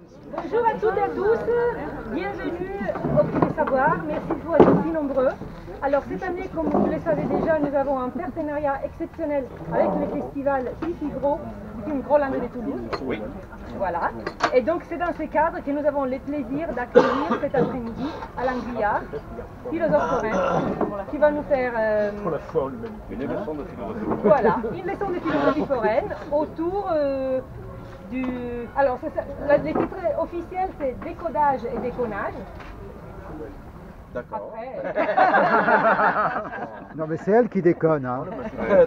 Bonjour à toutes et à tous, bienvenue au Puy des Savoirs, merci pour être aussi nombreux. Alors cette année, comme vous le savez déjà, nous avons un partenariat exceptionnel avec le festival Fifigro, qui est une Groland de Toulouse. Oui. Voilà. Et donc c'est dans ce cadre que nous avons le plaisir d'accueillir cet après-midi Alain Guillard, philosophe forain, qui va nous faire Une leçon de philosophie. voilà, une leçon de philosophie foraine autour du... Alors, les titres officiels, c'est décodage et déconnage. D'accord. Non mais c'est elle qui déconne, hein.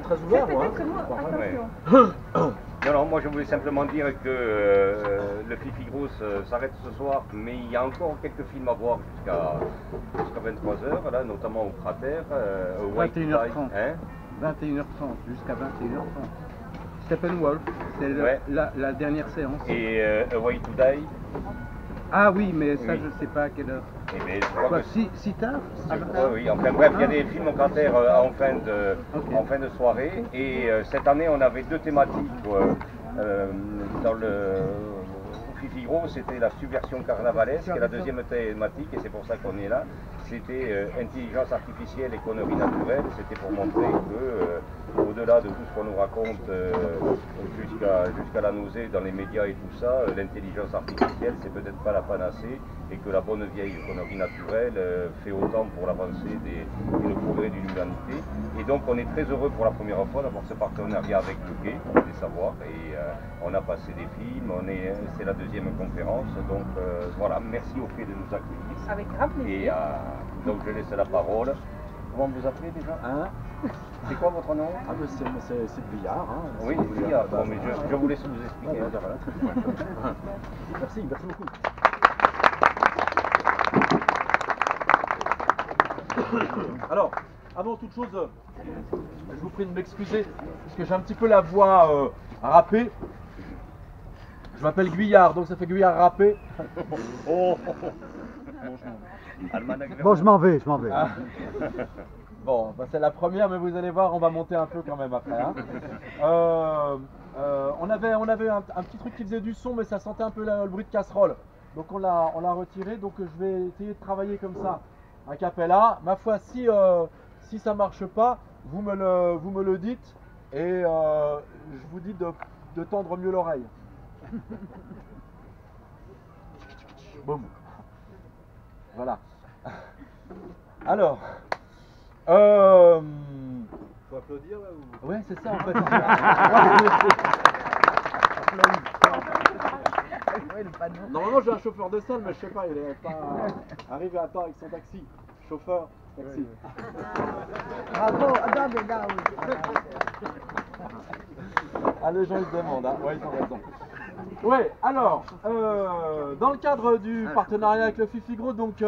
Très ouvert, moi. Peut-être moi, attention. Non, moi je voulais simplement dire que le Fifigro s'arrête ce soir, mais il y a encore quelques films à voir jusqu'à 23h, là, notamment au Cratère, au White 21h30. Hein 21h30, jusqu'à 21h30. Steppenwolf, c'est Ouais. la dernière séance. et A Way to Die. Ah oui, mais ça Oui. je sais pas à quelle heure. Et mais je crois Quoi, que si tard oui, enfin bref, il y a des films au Cratère en fin Ok. en fin de soirée. Et cette année, on avait deux thématiques dans le Fifigro. C'était la subversion carnavalesque et la deuxième thématique, et c'est pour ça qu'on est là, c'était intelligence artificielle et conneries naturelles. C'était pour montrer que, au-delà de tout ce qu'on nous raconte jusqu'à la nausée dans les médias et tout ça, l'intelligence artificielle, c'est peut-être pas la panacée, et que la bonne vieille connerie naturelle fait autant pour l'avancée et le progrès de l'humanité. Et donc on est très heureux pour la première fois d'avoir ce partenariat avec le Quai des Savoirs, et on a passé des films, c'est la deuxième conférence, donc voilà, merci au Quai de nous accueillir. Avec grand plaisir. Et donc je laisse la parole. Comment vous appelez déjà? Hein? C'est quoi votre nom? Ah, mais c'est Billard. Hein. Oui, Billard. Bon, mais je vous laisse vous expliquer. Ah, voilà, très bien. Merci beaucoup. Alors, avant toute chose, je vous prie de m'excuser, parce que j'ai un petit peu la voix râpée. Je m'appelle Guyard, donc ça fait Guyard râpé. Bon, je m'en vais. Ah. Bon, bah c'est la première, mais vous allez voir, on va monter un peu quand même après. Hein. On avait un petit truc qui faisait du son, mais ça sentait un peu le bruit de casserole. Donc on l'a retiré, donc je vais essayer de travailler comme ça, a cappella. Ma foi, si ça marche pas, vous me le dites, et je vous dis de tendre mieux l'oreille. Boum. Voilà. Alors, Faut applaudir là ou... ouais, c'est ça en fait. Normalement, j'ai un chauffeur de salle, mais je sais pas, il n'est pas arrivé à temps avec son taxi. Chauffeur, taxi. Bravo, Ah, les gens ils se demandent, hein. Ouais, ils ont raison. Ouais, alors, dans le cadre du partenariat avec le Fifigro, donc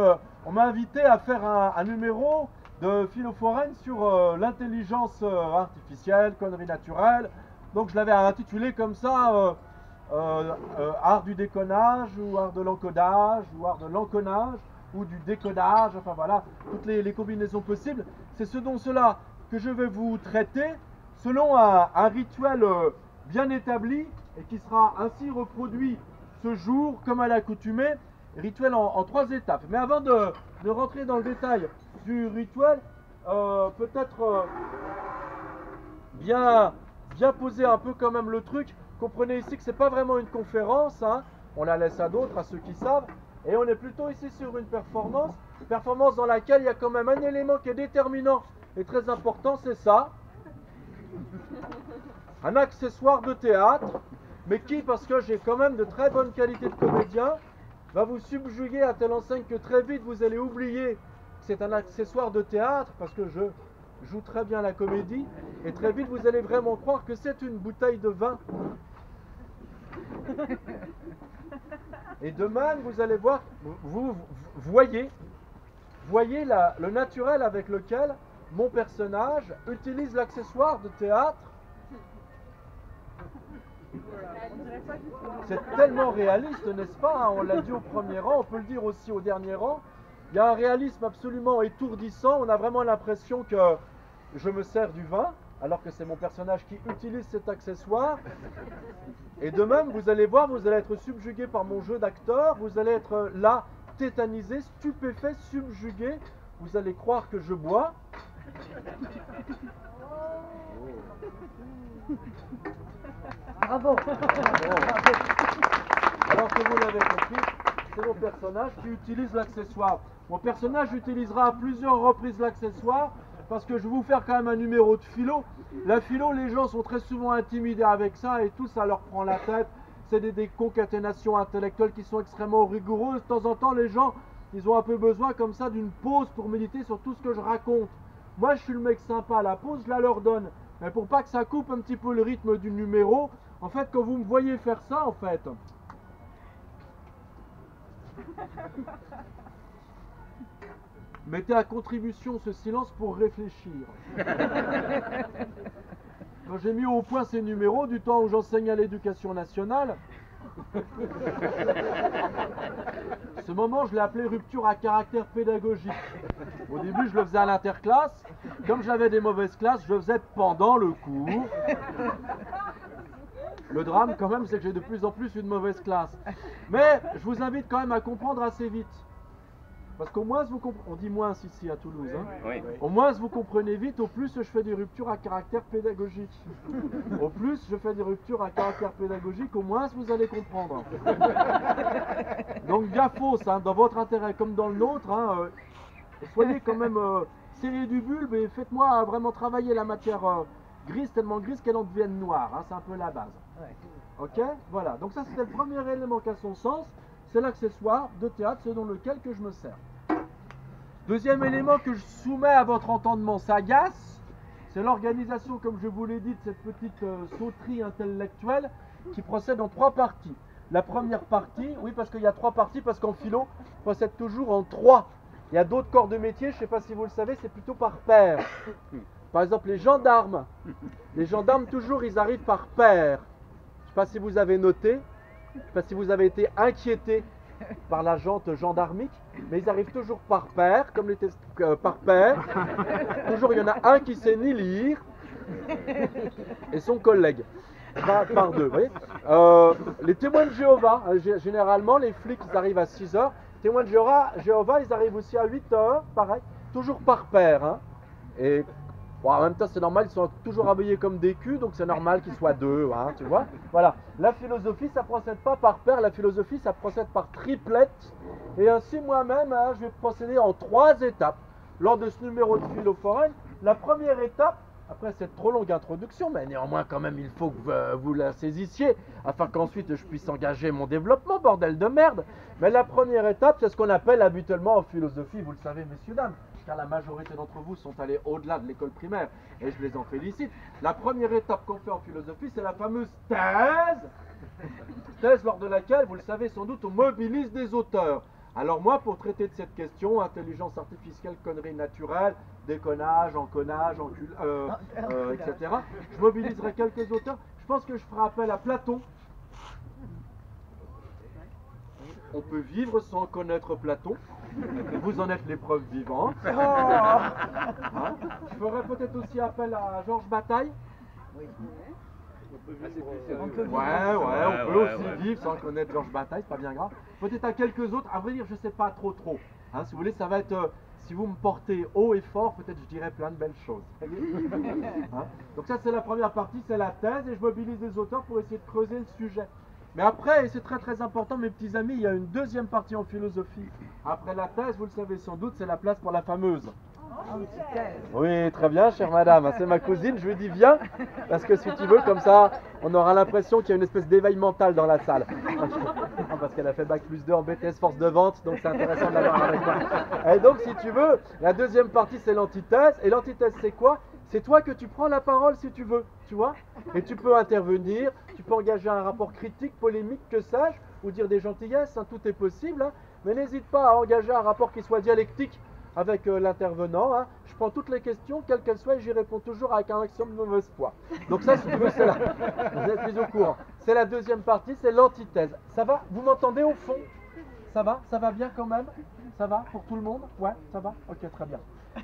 on m'a invité à faire un numéro de philo foraine sur l'intelligence artificielle, conneries naturelles. Donc je l'avais intitulé comme ça, art du déconnage, ou art de l'encodage, ou art de l'enconnage, ou du décodage, enfin voilà, toutes les combinaisons possibles. C'est cela que je vais vous traiter selon un rituel bien établi, et qui sera ainsi reproduit ce jour comme à l'accoutumée, rituel en 3 étapes. Mais avant de rentrer dans le détail du rituel, peut-être bien poser un peu quand même le truc. Comprenez ici que c'est pas vraiment une conférence, hein. On la laisse à d'autres, à ceux qui savent, et on est plutôt ici sur une performance dans laquelle il y a quand même un élément qui est déterminant et très important, c'est ça. Un accessoire de théâtre, mais qui, parce que j'ai quand même de très bonnes qualités de comédien, va vous subjuguer à telle enseigne que très vite vous allez oublier que c'est un accessoire de théâtre, parce que je joue très bien la comédie, et très vite vous allez vraiment croire que c'est une bouteille de vin. Et de même, vous allez voir, vous voyez le naturel avec lequel mon personnage utilise l'accessoire de théâtre. C'est tellement réaliste, n'est-ce pas, hein? On l'a dit au premier rang, on peut le dire aussi au dernier rang. Il y a un réalisme absolument étourdissant. On a vraiment l'impression que je me sers du vin. alors que c'est mon personnage qui utilise cet accessoire. Et de même, vous allez voir, vous allez être subjugué par mon jeu d'acteur, vous allez être là, tétanisé, stupéfait, subjugué, vous allez croire que je bois. Bravo. Alors que vous l'avez compris, c'est mon personnage qui utilise l'accessoire. Mon personnage utilisera à plusieurs reprises l'accessoire parce que je vais vous faire quand même un numéro de philo. La philo, les gens sont très souvent intimidés avec ça et tout ça leur prend la tête. C'est des concaténations intellectuelles qui sont extrêmement rigoureuses. De temps en temps, les gens, ils ont un peu besoin comme ça d'une pause pour méditer sur tout ce que je raconte. Moi, je suis le mec sympa, la pause, je la leur donne. Mais pour pas que ça coupe un petit peu le rythme du numéro, en fait, quand vous me voyez faire ça, en fait, mettez à contribution ce silence pour réfléchir. Quand j'ai mis au point ces numéros, du temps où j'enseigne à l'éducation nationale, ce moment, je l'ai appelé rupture à caractère pédagogique. Au début, je le faisais à l'interclasse. Comme j'avais des mauvaises classes, je le faisais pendant le cours. Le drame, quand même, c'est que j'ai de plus en plus une mauvaise classe. Mais je vous invite quand même à comprendre assez vite. Parce qu'au moins, on dit moins ici à Toulouse. Hein. Oui. Au moins, vous comprenez vite, au plus je fais des ruptures à caractère pédagogique. Au plus je fais des ruptures à caractère pédagogique, au moins vous allez comprendre. Donc, gaffos, hein, dans votre intérêt comme dans le nôtre, hein, soyez quand même serrés du bulbe et faites-moi vraiment travailler la matière grise, tellement grise qu'elle en devienne noire. Hein, c'est un peu la base. Ok? Voilà. Donc ça, c'était le premier élément qui a son sens. C'est l'accessoire de théâtre, ce dont lequel que je me sers. Deuxième élément que je soumets à votre entendement sagace, c'est l'organisation, comme je vous l'ai dit, de cette petite sauterie intellectuelle qui procède en 3 parties. La première partie, oui, parce qu'il y a 3 parties, parce qu'en philo, procède toujours en 3. Il y a d'autres corps de métier, je ne sais pas si vous le savez, c'est plutôt par paire. Par exemple, les gendarmes. Les gendarmes, toujours, ils arrivent par paire. Je ne sais pas si vous avez noté. Je ne sais pas si vous avez été inquiété par la jante gendarmique, mais ils arrivent toujours par paire, comme les par paire. Toujours, il y en a un qui sait ni lire et son collègue. Par 2, vous voyez. Les témoins de Jéhovah, généralement, les flics, ils arrivent à 6 heures. Les témoins de Jéhovah, ils arrivent aussi à 8 heures, pareil, toujours par paire. Hein. Et bon, en même temps, c'est normal, ils sont toujours habillés comme des culs, donc c'est normal qu'ils soient 2, hein, tu vois. Voilà. La philosophie, ça ne procède pas par paire, la philosophie, ça procède par triplette. Et ainsi, moi-même, hein, je vais procéder en 3 étapes. Lors de ce numéro de Philo Foraine, la première étape, après cette trop longue introduction, mais néanmoins, quand même, il faut que vous la saisissiez, afin qu'ensuite je puisse engager mon développement, bordel de merde. Mais la première étape, c'est ce qu'on appelle habituellement en philosophie, vous le savez, messieurs, dames, car la majorité d'entre vous sont allés au-delà de l'école primaire, et je les en félicite. La première étape qu'on fait en philosophie, c'est la fameuse thèse. Thèse lors de laquelle, vous le savez sans doute, on mobilise des auteurs. Alors moi, pour traiter de cette question, intelligence artificielle, conneries naturelles, déconnage, enconnage, etc., je mobiliserai quelques auteurs. Je pense que je ferai appel à Platon. On peut vivre sans connaître Platon. Vous en êtes les preuves vivantes. Hein? Je ferai peut-être aussi appel à Georges Bataille. On peut aussi vivre sans connaître Georges Bataille, c'est pas bien grave. Peut-être à quelques autres, à vrai dire, je sais pas trop. Hein, si vous voulez, ça va être, si vous me portez haut et fort, peut-être je dirai plein de belles choses. Hein? Donc ça, c'est la première partie, c'est la thèse, et je mobilise les auteurs pour essayer de creuser le sujet. Mais après, et c'est très très important, mes petits amis, il y a une deuxième partie en philosophie. Après la thèse, vous le savez sans doute, c'est la place pour la fameuse. Oui, très bien, chère madame, c'est ma cousine, je lui dis viens, parce que si tu veux, comme ça, on aura l'impression qu'il y a une espèce d'éveil mental dans la salle. Parce qu'elle a fait Bac+2 en BTS force de vente, donc c'est intéressant de l'avoir avec moi. Et donc, si tu veux, la deuxième partie, c'est l'antithèse, et l'antithèse, c'est quoi? C'est toi que tu prends la parole si tu veux, tu vois? Et tu peux intervenir, tu peux engager un rapport critique, polémique, que sais-je, ou dire des gentillesses, hein, tout est possible, hein, mais n'hésite pas à engager un rapport qui soit dialectique avec l'intervenant. Hein. Je prends toutes les questions, quelles qu'elles soient, et j'y réponds toujours avec un maximum de mauvaise foi. Donc ça, si tu veux, c'est là. Vous êtes plus au courant. C'est la deuxième partie, c'est l'antithèse. Ça va? Vous m'entendez au fond? Ça va? Ça va bien quand même? Ça va pour tout le monde? Ouais, ça va? Ok, très bien.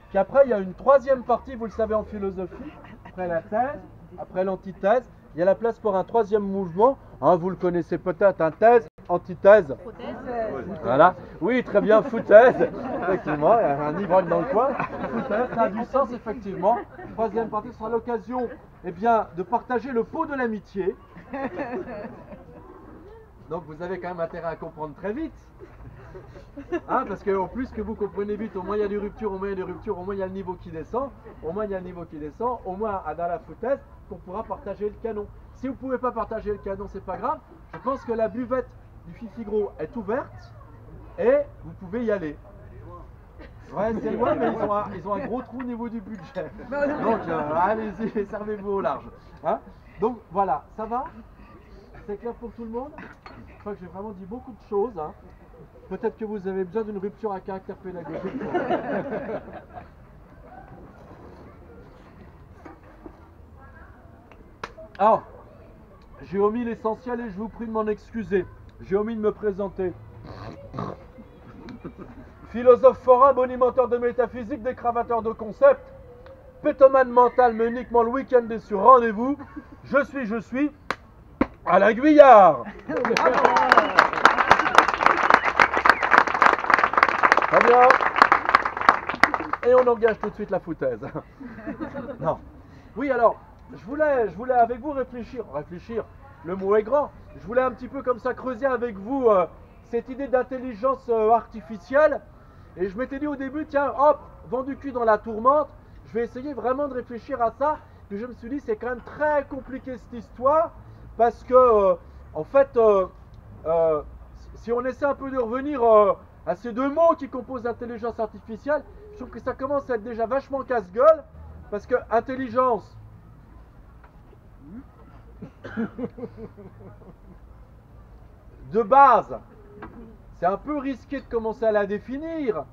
Puis après, il y a une troisième partie, vous le savez en philosophie, après la thèse, après l'antithèse, il y a la place pour un troisième mouvement. Hein, vous le connaissez peut-être, un thèse, antithèse. Voilà. Oui, très bien, foutaise. Effectivement, il y a un ivrogne dans le coin. Foutaise, ça a du sens, effectivement. Troisième partie sera l'occasion eh bien, de partager le pot de l'amitié. Donc vous avez quand même intérêt à comprendre très vite. Hein, parce qu'en plus que vous comprenez vite, au moins il y a des ruptures, au moins il y a des ruptures, au moins il y a le niveau qui descend, au moins il y a le niveau qui descend, au moins dans la foutaise, qu'on pourra partager le canon. Si vous ne pouvez pas partager le canon, c'est pas grave. Je pense que la buvette du Fifi Gros est ouverte et vous pouvez y aller. Ouais, c'est loin, mais ils ont un gros trou au niveau du budget. Donc allez-y, servez-vous au large. Hein, donc voilà, ça va? C'est clair pour tout le monde? Je crois que j'ai vraiment dit beaucoup de choses. Hein. Peut-être que vous avez besoin d'une rupture à caractère pédagogique. Alors, j'ai omis l'essentiel et je vous prie de m'en excuser. J'ai omis de me présenter. Philosophe forain, bonimenteur de métaphysique, décravateur de concepts, pétomane mental, mais uniquement le week-end et sur rendez-vous. Je suis Alain Guyard. Très bien. Et on engage tout de suite la foutaise. Non. Oui, alors, je voulais avec vous réfléchir, le mot est grand, je voulais un petit peu comme ça creuser avec vous cette idée d'intelligence artificielle, et je m'étais dit au début, tiens, hop, vent du cul dans la tourmente, je vais essayer vraiment de réfléchir à ça, et je me suis dit, c'est quand même très compliqué cette histoire, parce que, en fait, si on essaie un peu de revenir à ces deux mots qui composent l'intelligence artificielle, je trouve que ça commence à être déjà vachement casse-gueule, parce que intelligence, de base, c'est un peu risqué de commencer à la définir,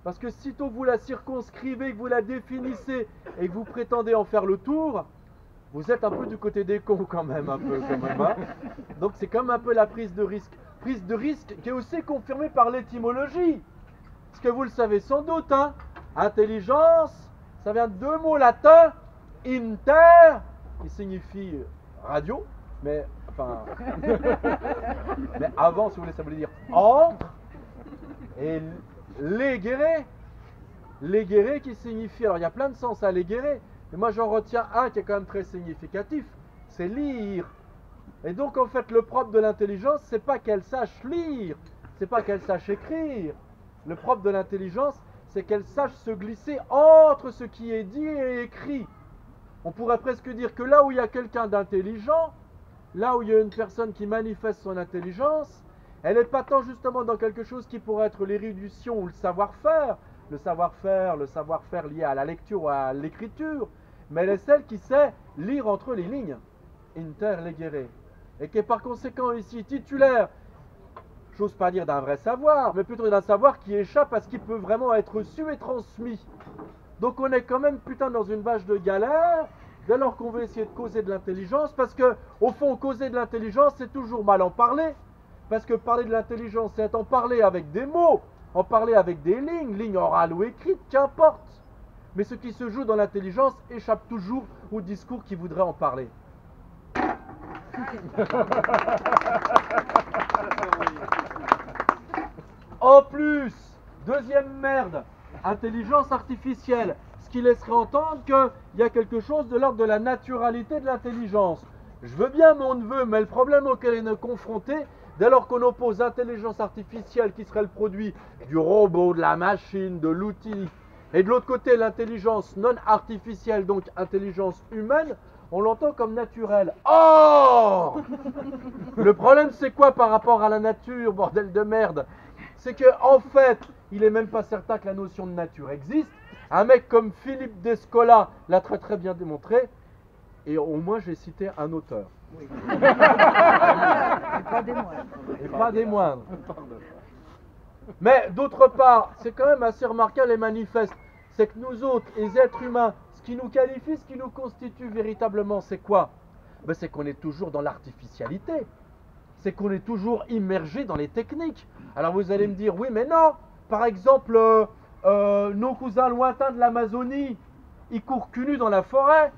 parce que sitôt vous la circonscrivez, que vous la définissez et que vous prétendez en faire le tour, vous êtes un peu du côté des cons quand même, hein. Donc c'est comme un peu la prise de risque qui est aussi confirmée par l'étymologie, parce que vous le savez sans doute, hein, intelligence, ça vient de deux mots latins, inter, qui signifie radio, mais enfin, mais avant, si vous voulez, ça voulait dire entre, et légere qui signifie, alors il y a plein de sens à légere, mais moi j'en retiens un qui est quand même très significatif, c'est lire. Et donc en fait le propre de l'intelligence, c'est pas qu'elle sache lire, c'est pas qu'elle sache écrire. Le propre de l'intelligence, c'est qu'elle sache se glisser entre ce qui est dit et écrit. On pourrait presque dire que là où il y a quelqu'un d'intelligent, là où il y a une personne qui manifeste son intelligence, elle n'est pas tant justement dans quelque chose qui pourrait être l'érudition ou le savoir-faire lié à la lecture ou à l'écriture, mais elle est celle qui sait lire entre les lignes, interlegere, et qui est par conséquent ici titulaire, j'ose pas dire d'un vrai savoir, mais plutôt d'un savoir qui échappe à ce qui peut vraiment être reçu et transmis. Donc on est quand même putain dans une vache de galère, dès lors qu'on veut essayer de causer de l'intelligence, parce que au fond causer de l'intelligence c'est toujours mal en parler, parce que parler de l'intelligence c'est en parler avec des mots, en parler avec des lignes orales ou écrites, qu'importe. Mais ce qui se joue dans l'intelligence échappe toujours au discours qui voudrait en parler. En plus, deuxième merde, intelligence artificielle, ce qui laisserait entendre qu'il y a quelque chose de l'ordre de la naturalité de l'intelligence. Je veux bien mon neveu, mais le problème auquel il est confronté, dès lors qu'on oppose intelligence artificielle qui serait le produit du robot, de la machine, de l'outil, et de l'autre côté l'intelligence non artificielle, donc intelligence humaine, on l'entend comme naturelle. Or, le problème c'est quoi par rapport à la nature, bordel de merde? C'est que en fait, il est même pas certain que la notion de nature existe. Un mec comme Philippe Descola l'a très très bien démontré, et au moins j'ai cité un auteur. Oui. Et pas des moindres. Et pas des moindres. Mais d'autre part, c'est quand même assez remarquable et manifeste, c'est que nous autres, les êtres humains, ce qui nous qualifie, ce qui nous constitue véritablement, c'est quoi? Ben, c'est qu'on est toujours dans l'artificialité. C'est qu'on est toujours immergé dans les techniques. Alors vous allez me dire, oui mais non, par exemple, nos cousins lointains de l'Amazonie, ils courent cul nu dans la forêt.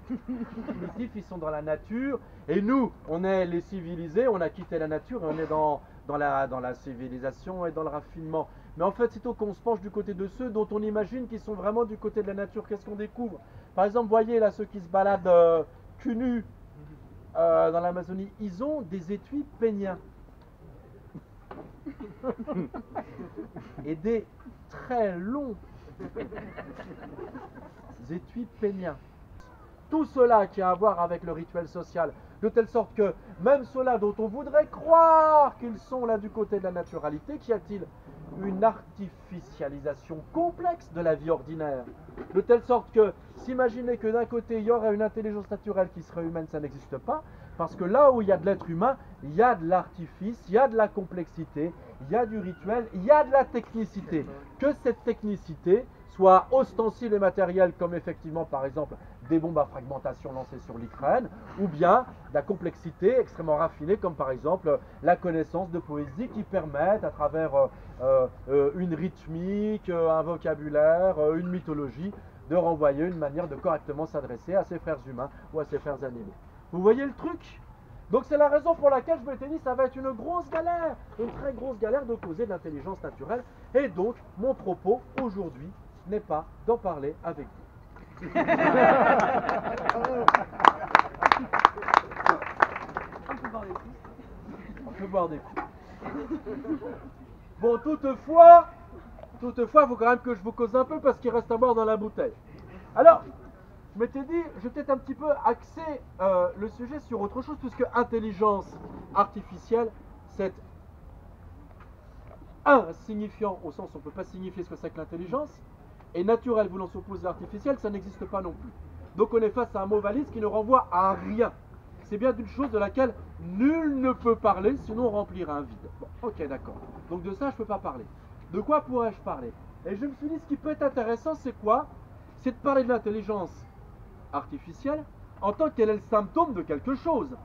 Primitifs, ils sont dans la nature, et nous, on est les civilisés, on a quitté la nature et on est dans la civilisation et dans le raffinement. Mais en fait, sitôt qu'on se penche du côté de ceux dont on imagine qu'ils sont vraiment du côté de la nature, qu'est-ce qu'on découvre? Par exemple, voyez là ceux qui se baladent cul nu dans l'Amazonie, ils ont des étuis péniens. Et des très longs étuis péniens. Tout cela qui a à voir avec le rituel social, de telle sorte que même ceux-là dont on voudrait croire qu'ils sont là du côté de la naturalité, qu'y a-t-il? Une artificialisation complexe de la vie ordinaire, de telle sorte que s'imaginer que d'un côté il y aurait une intelligence naturelle qui serait humaine, ça n'existe pas, parce que là où il y a de l'être humain, il y a de l'artifice, il y a de la complexité, il y a du rituel, il y a de la technicité. Que cette technicité soit ostensible et matérielle, comme effectivement par exemple des bombes à fragmentation lancées sur l'Ukraine, ou bien de la complexité extrêmement raffinée, comme par exemple la connaissance de poésie qui permettent à travers une rythmique, un vocabulaire, une mythologie, de renvoyer une manière de correctement s'adresser à ses frères humains ou à ses frères animés. Vous voyez le truc? Donc c'est la raison pour laquelle je m'étais dit ça va être une grosse galère, une très grosse galère de causer de l'intelligence naturelle. Et donc mon propos aujourd'hui n'est pas d'en parler avec vous. On peut boire des coups. Bon, toutefois, il faut quand même que je vous cause un peu parce qu'il reste à boire dans la bouteille. Alors, je m'étais dit, je vais peut-être un petit peu axer le sujet sur autre chose, puisque intelligence artificielle, c'est un signifiant, au sens où on ne peut pas signifier ce que c'est que l'intelligence, et naturel voulant s'opposer à artificiel, ça n'existe pas non plus. Donc on est face à un mot valise qui ne renvoie à rien. C'est bien d'une chose de laquelle nul ne peut parler, sinon on remplira un vide. Bon, ok, d'accord. Donc de ça, je ne peux pas parler. De quoi pourrais-je parler? Et je me suis dit, ce qui peut être intéressant, c'est quoi? C'est de parler de l'intelligence artificielle en tant qu'elle est le symptôme de quelque chose.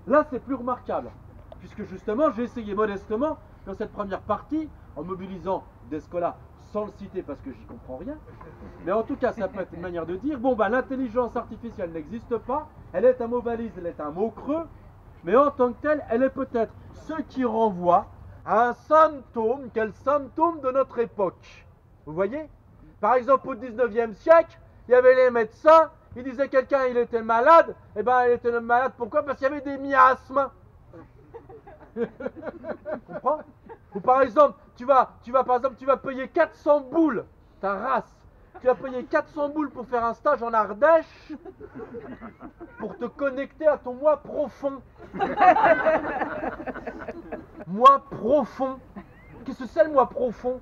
Là, c'est plus remarquable, puisque justement, j'ai essayé modestement, dans cette première partie, en mobilisant Descola, sans le citer parce que j'y comprends rien, mais en tout cas, ça peut être une manière de dire, bon, ben, l'intelligence artificielle n'existe pas, elle est un mot valise, elle est un mot creux, mais en tant que telle, elle est peut-être ce qui renvoie à un symptôme, quel symptôme de notre époque. Vous voyez? Par exemple, au 19e siècle, il y avait les médecins, ils disaient quelqu'un il était malade, et ben il était malade pourquoi? Parce qu'il y avait des miasmes. Tu comprends? Ou par exemple, tu vas payer 400 boules, ta race, tu vas payer 400 boules pour faire un stage en Ardèche, pour te connecter à ton moi profond. Moi profond. Qu'est-ce que c'est le moi profond?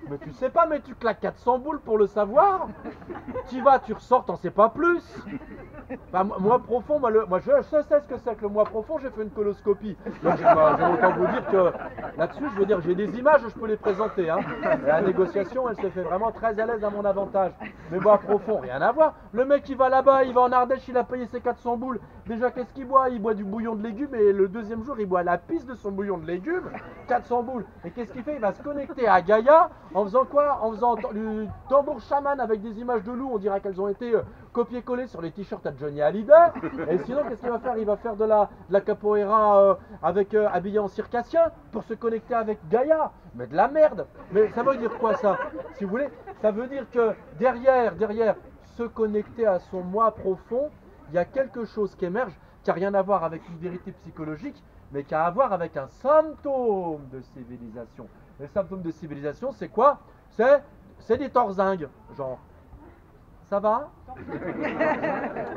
Mais tu sais pas, mais tu claques 400 boules pour le savoir. Tu vas, tu ressors, t'en sais pas plus. Enfin, moi profond, moi je sais ce que c'est que le moi profond, j'ai fait une coloscopie. Donc j'ai autant vous dire que là-dessus, je veux dire, j'ai des images, je peux les présenter. Hein. Et la négociation, elle se fait vraiment très à l'aise à mon avantage. Mais moi profond, rien à voir. Le mec, il va là-bas, il va en Ardèche, il a payé ses 400 boules. Déjà, qu'est-ce qu'il boit? Il boit du bouillon de légumes et le deuxième jour, il boit la pisse de son bouillon de légumes. 400 boules. Et qu'est-ce qu'il fait? Il va se connecter à Gaïa en faisant quoi? En faisant du tambour chaman avec des images de loups. On dirait qu'elles ont été copier-coller sur les t-shirts à Johnny Hallyday. Et sinon, qu'est-ce qu'il va faire? Il va faire de la capoeira habillé en circassien pour se connecter avec Gaïa. Mais de la merde. Mais ça veut dire quoi ça? Si vous voulez, ça veut dire que derrière se connecter à son moi profond, il y a quelque chose qui émerge qui n'a rien à voir avec une vérité psychologique, mais qui a à voir avec un symptôme de civilisation. Le symptôme de civilisation, c'est quoi? C'est des torzingues, genre. Ça va?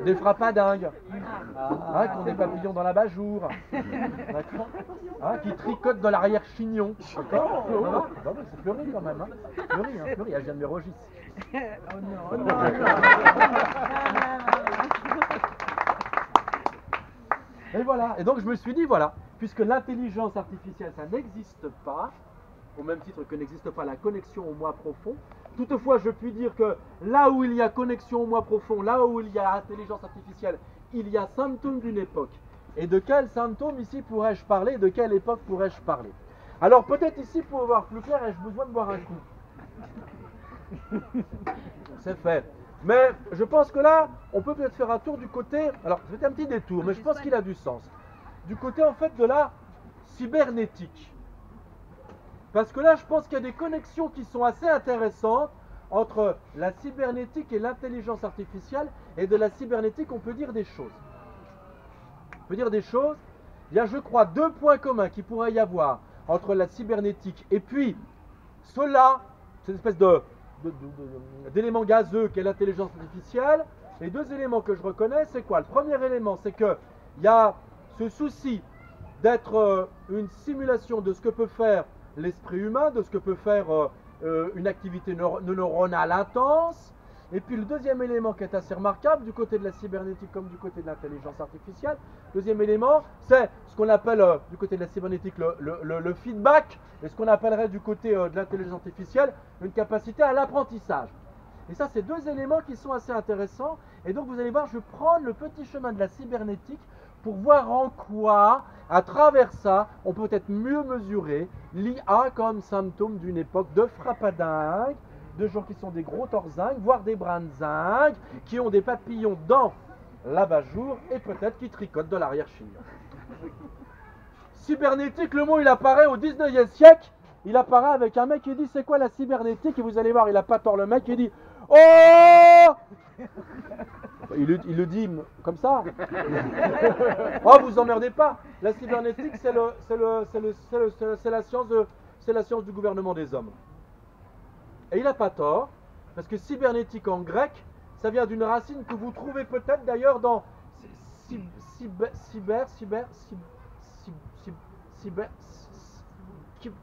Des frappadingues, qui ont des papillons dans la bajour, d'accord, qui tricotent dans l'arrière-chignon, d'accord? Ça va? C'est fleuri quand même, hein? Fleuri, elle vient de mes registres. Oh non, non, non. Et voilà, et donc je me suis dit, voilà, puisque l'intelligence artificielle, ça n'existe pas, au même titre que n'existe pas la connexion au moi profond. Toutefois, je puis dire que là où il y a connexion au moi profond, là où il y a intelligence artificielle, il y a symptôme d'une époque. Et de quel symptôme ici pourrais-je parler? De quelle époque pourrais-je parler? Alors peut-être ici pour voir plus clair, ai-je besoin de boire un coup. C'est fait. Mais je pense que là, on peut peut-être faire un tour du côté. Alors c'est un petit détour, mais je pense qu'il a du sens. Du côté en fait de la cybernétique. Parce que là, je pense qu'il y a des connexions qui sont assez intéressantes entre la cybernétique et l'intelligence artificielle. Et de la cybernétique, on peut dire des choses. On peut dire des choses. Il y a, je crois, deux points communs qu'il pourrait y avoir entre la cybernétique et puis cela, cette espèce d'élément gazeux qu'est l'intelligence artificielle. Les deux éléments que je reconnais, c'est quoi? Le premier élément, c'est qu'il y a ce souci d'être une simulation de ce que peut faire l'esprit humain, de ce que peut faire une activité neuronale intense. Et puis le deuxième élément qui est assez remarquable du côté de la cybernétique comme du côté de l'intelligence artificielle, deuxième élément, c'est ce qu'on appelle du côté de la cybernétique le feedback, et ce qu'on appellerait du côté de l'intelligence artificielle une capacité à l'apprentissage. Et ça, c'est deux éléments qui sont assez intéressants. Et donc vous allez voir, je vais prendre le petit chemin de la cybernétique pour voir en quoi, à travers ça, on peut peut-être mieux mesurer l'IA comme symptôme d'une époque de frappadingue, de gens qui sont des gros torzingues, voire des brindzingues, qui ont des papillons dans l'abat-jour et peut-être qui tricotent de l'arrière-chine. Cybernétique, le mot il apparaît au 19e siècle, il apparaît avec un mec qui dit c'est quoi la cybernétique, et vous allez voir, il a pas tort le mec, il dit oh il le dit comme ça. Oh, vous emmerdez pas. La cybernétique, c'est la science du gouvernement des hommes. Et il n'a pas tort, parce que cybernétique en grec, ça vient d'une racine que vous trouvez peut-être d'ailleurs dans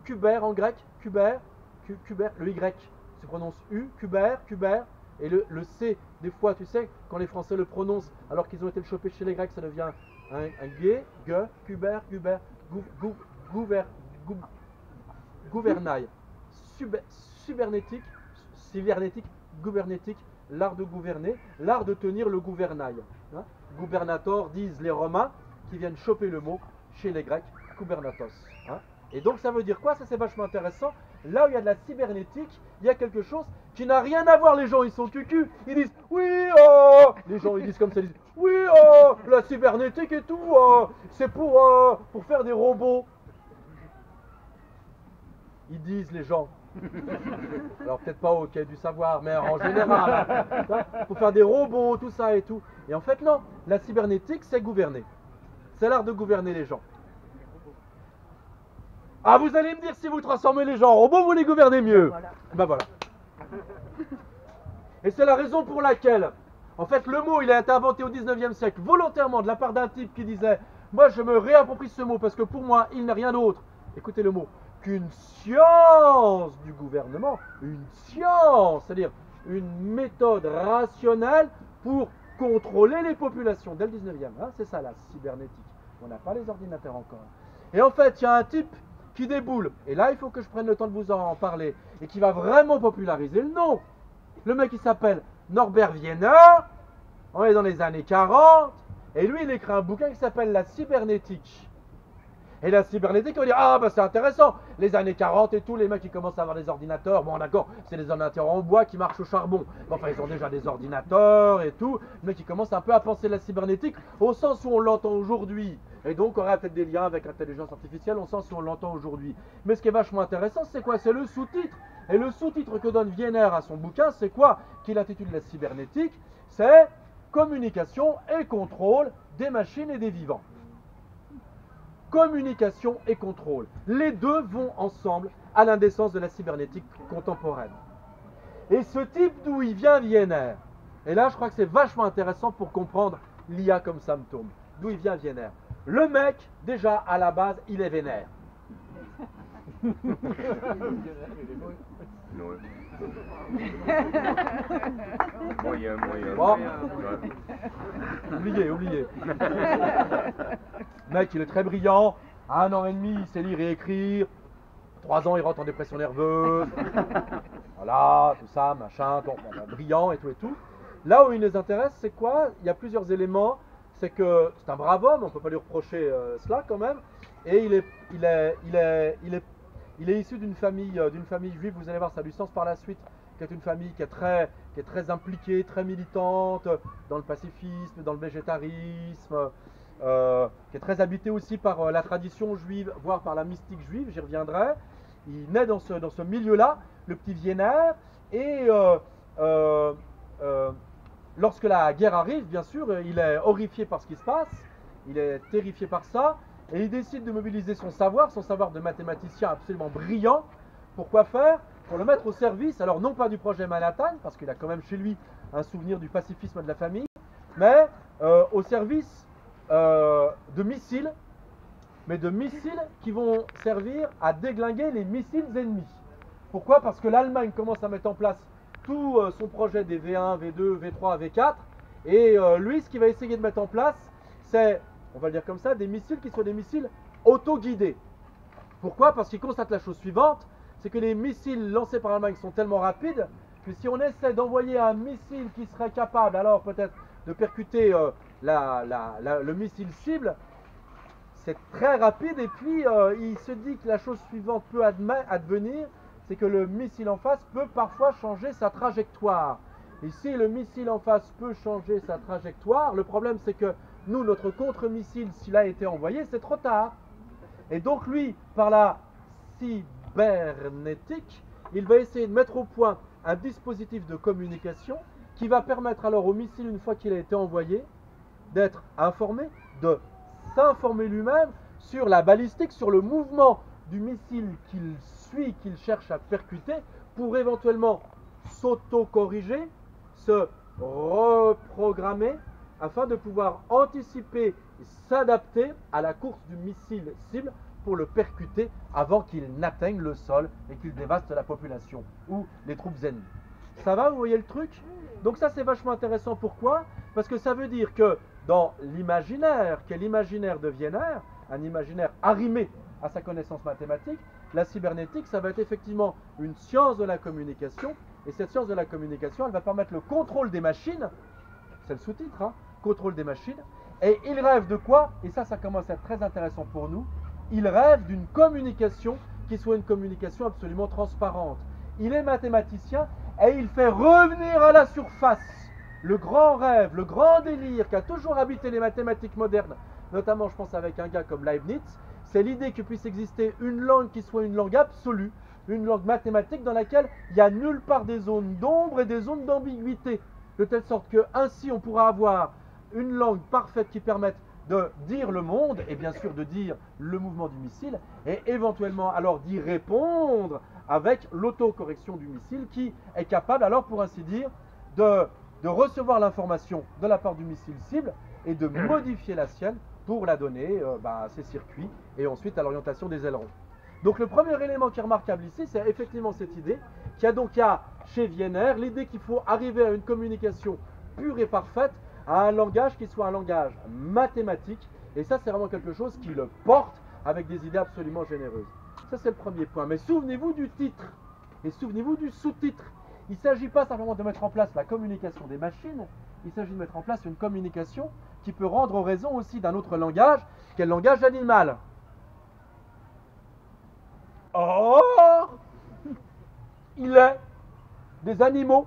Cuber en grec, Cuber, le Y se prononce U, Cuber, et le C, des fois, tu sais, quand les Français le prononcent, alors qu'ils ont été le choper chez les Grecs, ça devient un G, Cuber, gouvernail, cybernétique, gouvernétique, l'art de gouverner, l'art de tenir le gouvernail. Hein? Gouvernator disent les Romains, qui viennent choper le mot chez les Grecs, gouvernatos. Hein? Et donc ça veut dire quoi? Ça c'est vachement intéressant. Là où il y a de la cybernétique, il y a quelque chose qui n'a rien à voir. Les gens ils sont cucu, ils disent oui oh, les gens ils disent comme ça, ils disent oui oh, la cybernétique et tout, c'est pour faire des robots. Ils disent les gens. Alors peut-être pas au Quai du Savoir, mais en général, pour faire des robots, tout ça et tout. Et en fait non, la cybernétique c'est gouverner. C'est l'art de gouverner les gens. Ah, vous allez me dire, si vous transformez les gens en robots, vous les gouvernez mieux. Voilà. Ben voilà. Et c'est la raison pour laquelle, en fait, le mot, il a été inventé au 19e siècle, volontairement, de la part d'un type qui disait « Moi, je me réapproprie ce mot, parce que pour moi, il n'est rien d'autre. » Écoutez le mot. Qu'une science du gouvernement. Une science, c'est-à-dire une méthode rationnelle pour contrôler les populations. Dès le 19e, hein, c'est ça la cybernétique. On n'a pas les ordinateurs encore. Et en fait, il y a un type qui déboule, et là il faut que je prenne le temps de vous en parler, et qui va vraiment populariser le nom. Le mec il s'appelle Norbert Wiener, on est dans les années 40, et lui il écrit un bouquin qui s'appelle La cybernétique. Et la cybernétique, on va dire, ah bah c'est intéressant, les années 40 et tout, les mecs ils commencent à avoir des ordinateurs, bon d'accord, c'est des ordinateurs en bois qui marchent au charbon, mais enfin ils ont déjà des ordinateurs et tout, le mec il commence un peu à penser la cybernétique au sens où on l'entend aujourd'hui, et donc on aura peut-être des liens avec l'intelligence artificielle au sens où on l'entend aujourd'hui. Mais ce qui est vachement intéressant, c'est quoi? C'est le sous-titre, et le sous-titre que donne Wiener à son bouquin, c'est quoi? Qu'il intitule la cybernétique, c'est communication et contrôle des machines et des vivants. Communication et contrôle. Les deux vont ensemble à l'indécence de la cybernétique contemporaine. Et ce type d'où il vient, Wiener, et là je crois que c'est vachement intéressant pour comprendre l'IA comme symptôme. D'où il vient, Wiener. Le mec, déjà à la base, il est vénère. Moyen. Bon. Oubliez. Mec, il est très brillant. À 1 an et demi, il sait lire et écrire. 3 ans, il rentre en dépression nerveuse. Voilà, tout ça, machin. Bon, brillant et tout. Là où il nous intéresse, c'est quoi? Il y a plusieurs éléments. C'est que c'est un brave homme, on ne peut pas lui reprocher cela quand même. Et il est Il est issu d'une famille juive, vous allez voir, ça a du sens par la suite, qui est une famille qui est très impliquée, très militante dans le pacifisme, dans le végétarisme, qui est très habité aussi par la tradition juive, voire par la mystique juive, j'y reviendrai. Il naît dans ce milieu-là, le petit Wiener, et lorsque la guerre arrive, bien sûr, il est horrifié par ce qui se passe, il est terrifié par ça, et il décide de mobiliser son savoir de mathématicien absolument brillant. Pour quoi faire? Pour le mettre au service, alors non pas du projet Manhattan, parce qu'il a quand même chez lui un souvenir du pacifisme de la famille, mais au service de missiles, mais de missiles qui vont servir à déglinguer les missiles ennemis. Pourquoi? Parce que l'Allemagne commence à mettre en place tout son projet des V1, V2, V3, V4, et lui, ce qu'il va essayer de mettre en place, c'est, on va le dire comme ça, des missiles qui soient des missiles auto-guidés. Pourquoi? Parce qu'il constate la chose suivante, c'est que les missiles lancés par l'Allemagne sont tellement rapides que si on essaie d'envoyer un missile qui serait capable, alors peut-être de percuter le missile cible, c'est très rapide, et puis il se dit que la chose suivante peut advenir, c'est que le missile en face peut parfois changer sa trajectoire. Et si le missile en face peut changer sa trajectoire, le problème c'est que nous, notre contre-missile, s'il a été envoyé, c'est trop tard. Et donc lui, par la cybernétique, il va essayer de mettre au point un dispositif de communication qui va permettre alors au missile, une fois qu'il a été envoyé, d'être informé, de s'informer lui-même sur la balistique, sur le mouvement du missile qu'il suit, qu'il cherche à percuter, pour éventuellement s'auto-corriger, se reprogrammer, afin de pouvoir anticiper et s'adapter à la course du missile cible pour le percuter avant qu'il n'atteigne le sol et qu'il dévaste la population ou les troupes ennemies. Ça va, vous voyez le truc? Donc ça c'est vachement intéressant. Pourquoi? Parce que ça veut dire que dans l'imaginaire, qui est l'imaginaire de Wiener, un imaginaire arrimé à sa connaissance mathématique, la cybernétique, ça va être effectivement une science de la communication, et cette science de la communication, elle va permettre le contrôle des machines, c'est le sous-titre, hein, contrôle des machines, et il rêve de quoi? Et ça commence à être très intéressant pour nous. Il rêve d'une communication qui soit une communication absolument transparente. Il est mathématicien et il fait revenir à la surface le grand rêve, le grand délire qui a toujours habité les mathématiques modernes, notamment je pense avec un gars comme Leibniz, c'est l'idée qu'il puisse exister une langue qui soit une langue absolue, une langue mathématique dans laquelle il n'y a nulle part des zones d'ombre et des zones d'ambiguïté, de telle sorte que ainsi on pourra avoir une langue parfaite qui permette de dire le monde, et bien sûr de dire le mouvement du missile, et éventuellement alors d'y répondre avec l'autocorrection du missile qui est capable alors pour ainsi dire de recevoir l'information de la part du missile cible et de modifier la sienne pour la donner à ses circuits et ensuite à l'orientation des ailerons. Donc le premier élément qui est remarquable ici, c'est effectivement cette idée qu'il y a donc chez Wiener l'idée qu'il faut arriver à une communication pure et parfaite, à un langage qui soit un langage mathématique, et ça c'est vraiment quelque chose qui le porte avec des idées absolument généreuses. Ça c'est le premier point. Mais souvenez-vous du titre et souvenez-vous du sous-titre. Il ne s'agit pas simplement de mettre en place la communication des machines, il s'agit de mettre en place une communication qui peut rendre raison aussi d'un autre langage, qui est le langage animal. Or, il est des animaux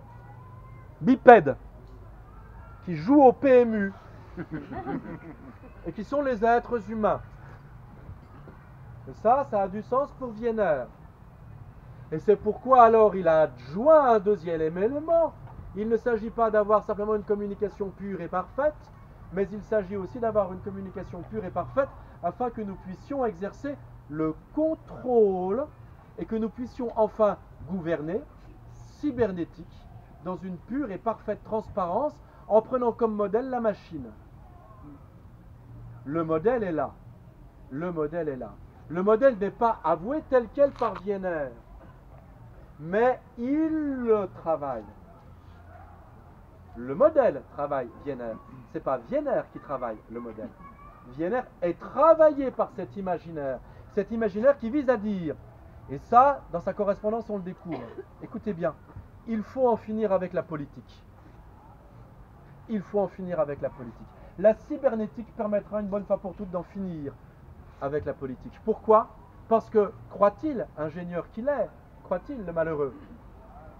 bipèdes qui jouent au PMU et qui sont les êtres humains. Et ça a du sens pour Wiener. Et c'est pourquoi alors il a adjoint un deuxième élément. Il ne s'agit pas d'avoir simplement une communication pure et parfaite, mais il s'agit aussi d'avoir une communication pure et parfaite afin que nous puissions exercer le contrôle et que nous puissions enfin gouverner cybernétique dans une pure et parfaite transparence en prenant comme modèle la machine. Le modèle est là. Le modèle est là. Le modèle n'est pas avoué tel quel par Wiener, mais il le travaille. Le modèle travaille Wiener. Ce n'est pas Wiener qui travaille le modèle. Wiener est travaillé par cet imaginaire qui vise à dire, et ça, dans sa correspondance, on le découvre. Écoutez bien, il faut en finir avec la politique. Il faut en finir avec la politique. La cybernétique permettra une bonne fois pour toutes d'en finir avec la politique. Pourquoi? Parce que, croit-il, ingénieur qu'il est, croit-il, le malheureux,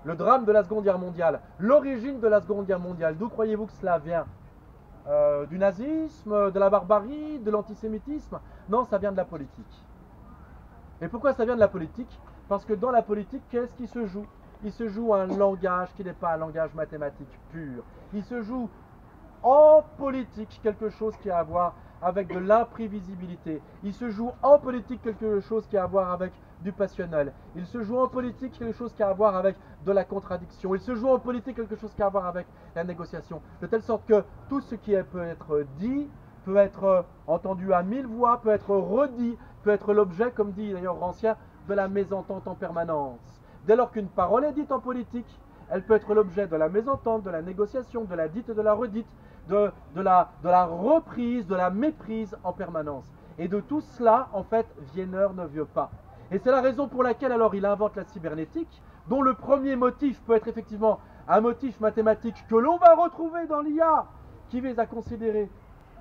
le drame de la Seconde Guerre mondiale, l'origine de la Seconde Guerre mondiale, d'où croyez-vous que cela vient? Du nazisme, de la barbarie, de l'antisémitisme? Non, ça vient de la politique. Et pourquoi ça vient de la politique? Parce que dans la politique, qu'est-ce qui se joue? Il se joue un langage qui n'est pas un langage mathématique pur. Il se joue en politique quelque chose qui a à voir avec de l'imprévisibilité. Il se joue en politique quelque chose qui a à voir avec du passionnel. Il se joue en politique quelque chose qui a à voir avec de la contradiction. Il se joue en politique quelque chose qui a à voir avec la négociation. De telle sorte que tout ce qui peut être dit, peut être entendu à 1000 voix, peut être redit, peut être l'objet, comme dit d'ailleurs Rancière, de la mésentente en permanence. Dès lors qu'une parole est dite en politique, elle peut être l'objet de la mésentente, de la négociation, de la dite et de la redite, de la reprise, de la méprise en permanence. Et de tout cela, en fait, Wiener ne veut pas. Et c'est la raison pour laquelle alors il invente la cybernétique, dont le premier motif peut être effectivement un motif mathématique que l'on va retrouver dans l'IA, qui vise à considérer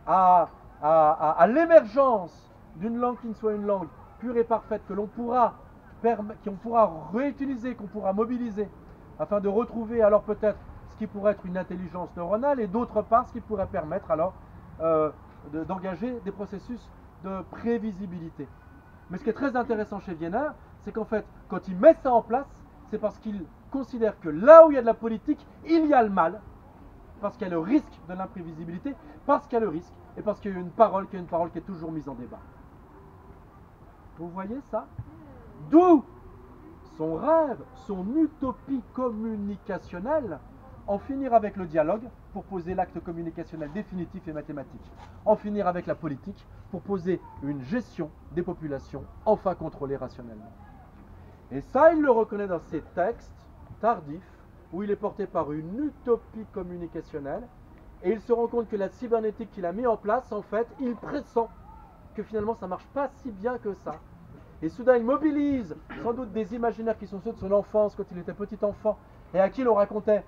à l'émergence d'une langue qui ne soit une langue pure et parfaite, que l'on pourra réutiliser, qu'on pourra mobiliser, afin de retrouver alors peut-être ce qui pourrait être une intelligence neuronale, et d'autre part ce qui pourrait permettre alors d'engager des processus de prévisibilité. Mais ce qui est très intéressant chez Wiener, c'est qu'en fait, quand il met ça en place, c'est parce qu'il considère que là où il y a de la politique, il y a le mal, parce qu'il y a le risque de l'imprévisibilité, parce qu'il y a le risque, et parce qu'il y a une parole qui est toujours mise en débat. Vous voyez ça? D'où son rêve, son utopie communicationnelle, en finir avec le dialogue pour poser l'acte communicationnel définitif et mathématique, en finir avec la politique pour poser une gestion des populations enfin contrôlée rationnellement. Et ça, il le reconnaît dans ses textes tardifs, où il est porté par une utopie communicationnelle, et il se rend compte que la cybernétique qu'il a mis en place, en fait, il pressent que finalement ça ne marche pas si bien que ça. Et soudain, il mobilise sans doute des imaginaires qui sont ceux de son enfance, quand il était petit enfant, et à qui l'on racontait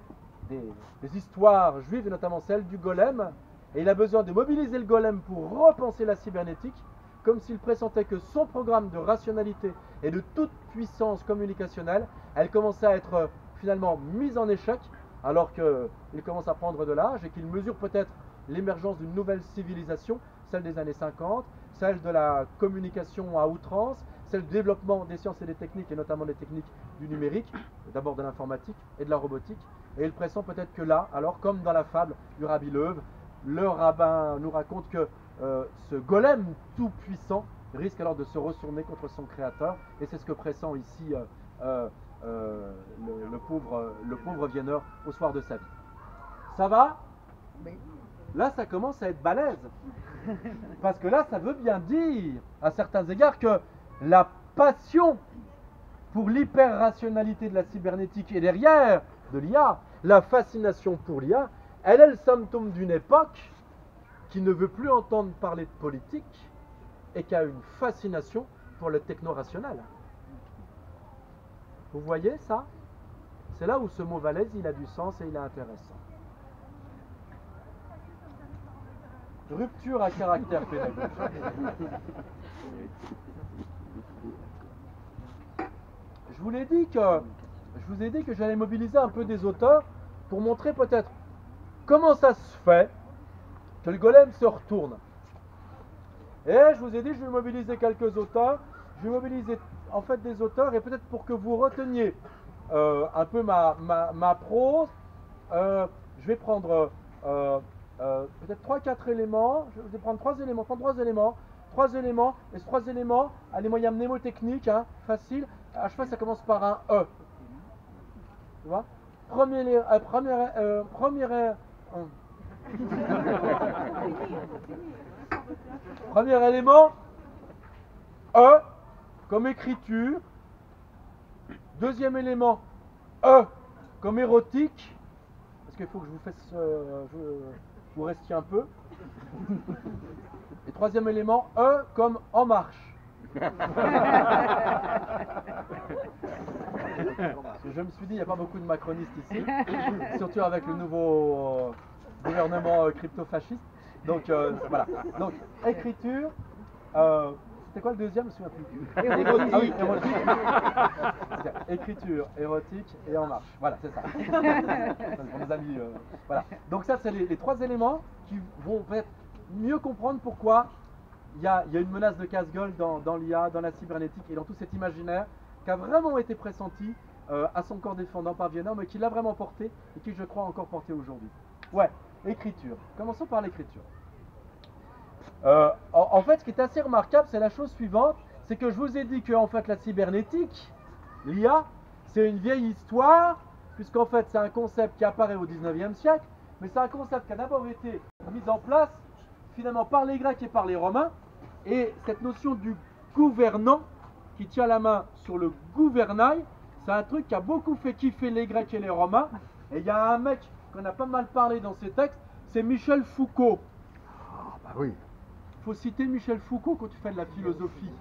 des histoires juives, et notamment celle du golem, et il a besoin de mobiliser le golem pour repenser la cybernétique, comme s'il pressentait que son programme de rationalité et de toute puissance communicationnelle, elle commençait à être finalement mise en échec, alors qu'il commence à prendre de l'âge et qu'il mesure peut-être l'émergence d'une nouvelle civilisation, celle des années 50, celle de la communication à outrance, celle du développement des sciences et des techniques, et notamment des techniques du numérique, d'abord de l'informatique et de la robotique. Et il pressent peut-être que là, alors comme dans la fable du Rabbi Löw, le rabbin nous raconte que ce golem tout-puissant risque alors de se retourner contre son créateur, et c'est ce que pressent ici le pauvre Wiener au soir de sa vie. Ça va? Là, ça commence à être balèze. Parce que là, ça veut bien dire, à certains égards, que la passion pour l'hyper-rationalité de la cybernétique est derrière de l'IA, la fascination pour l'IA, elle est le symptôme d'une époque qui ne veut plus entendre parler de politique et qui a une fascination pour le techno-rationnel. Vous voyez ça? C'est là où ce mot valèse, il a du sens et il est intéressant. Rupture à caractère pédagogique. Je vous ai dit que j'allais mobiliser un peu des auteurs pour montrer peut-être comment ça se fait que le golem se retourne. Et je vous ai dit que je vais mobiliser quelques auteurs. Je vais mobiliser en fait des auteurs, et peut-être pour que vous reteniez un peu ma prose, je vais prendre peut-être 3-4 éléments. Je vais prendre 3 éléments, et ces 3 éléments, allez, moi il y a un mnémotechnique, hein, facile. À chaque fois ça commence par un E. Tu vois? Premier élément, E comme écriture. Deuxième élément, E comme érotique. Parce qu'il faut que je vous fasse, vous restiez un peu. Et troisième élément, E comme en marche. Je me suis dit, il n'y a pas beaucoup de macronistes ici, surtout avec le nouveau gouvernement crypto-fasciste. Donc voilà. Donc écriture, C'était quoi le deuxième? Je me souviens plus. Érotique. Ah oui, érotique. Écriture, érotique et en marche. Voilà, c'est ça. Pour nos amis. Voilà. Donc ça, c'est les trois éléments qui vont peut-être mieux comprendre pourquoi il y a une menace de casse-gueule dans l'IA, dans la cybernétique et dans tout cet imaginaire qui a vraiment été pressenti à son corps défendant par Wiener, mais qui l'a vraiment porté et qui, je crois, encore porté aujourd'hui. Ouais, écriture. Commençons par l'écriture. En fait, ce qui est assez remarquable, c'est la chose suivante, c'est que je vous ai dit que en fait, la cybernétique, l'IA, c'est une vieille histoire, puisqu'en fait, c'est un concept qui apparaît au 19e siècle, mais c'est un concept qui a d'abord été mis en place, finalement, par les Grecs et par les Romains, et cette notion du gouvernant, qui tient la main sur le gouvernail, c'est un truc qui a beaucoup fait kiffer les Grecs et les Romains, et il y a un mec qu'on a pas mal parlé dans ses textes, c'est Michel Foucault. Ah, bah oui. Il faut citer Michel Foucault quand tu fais de la philosophie,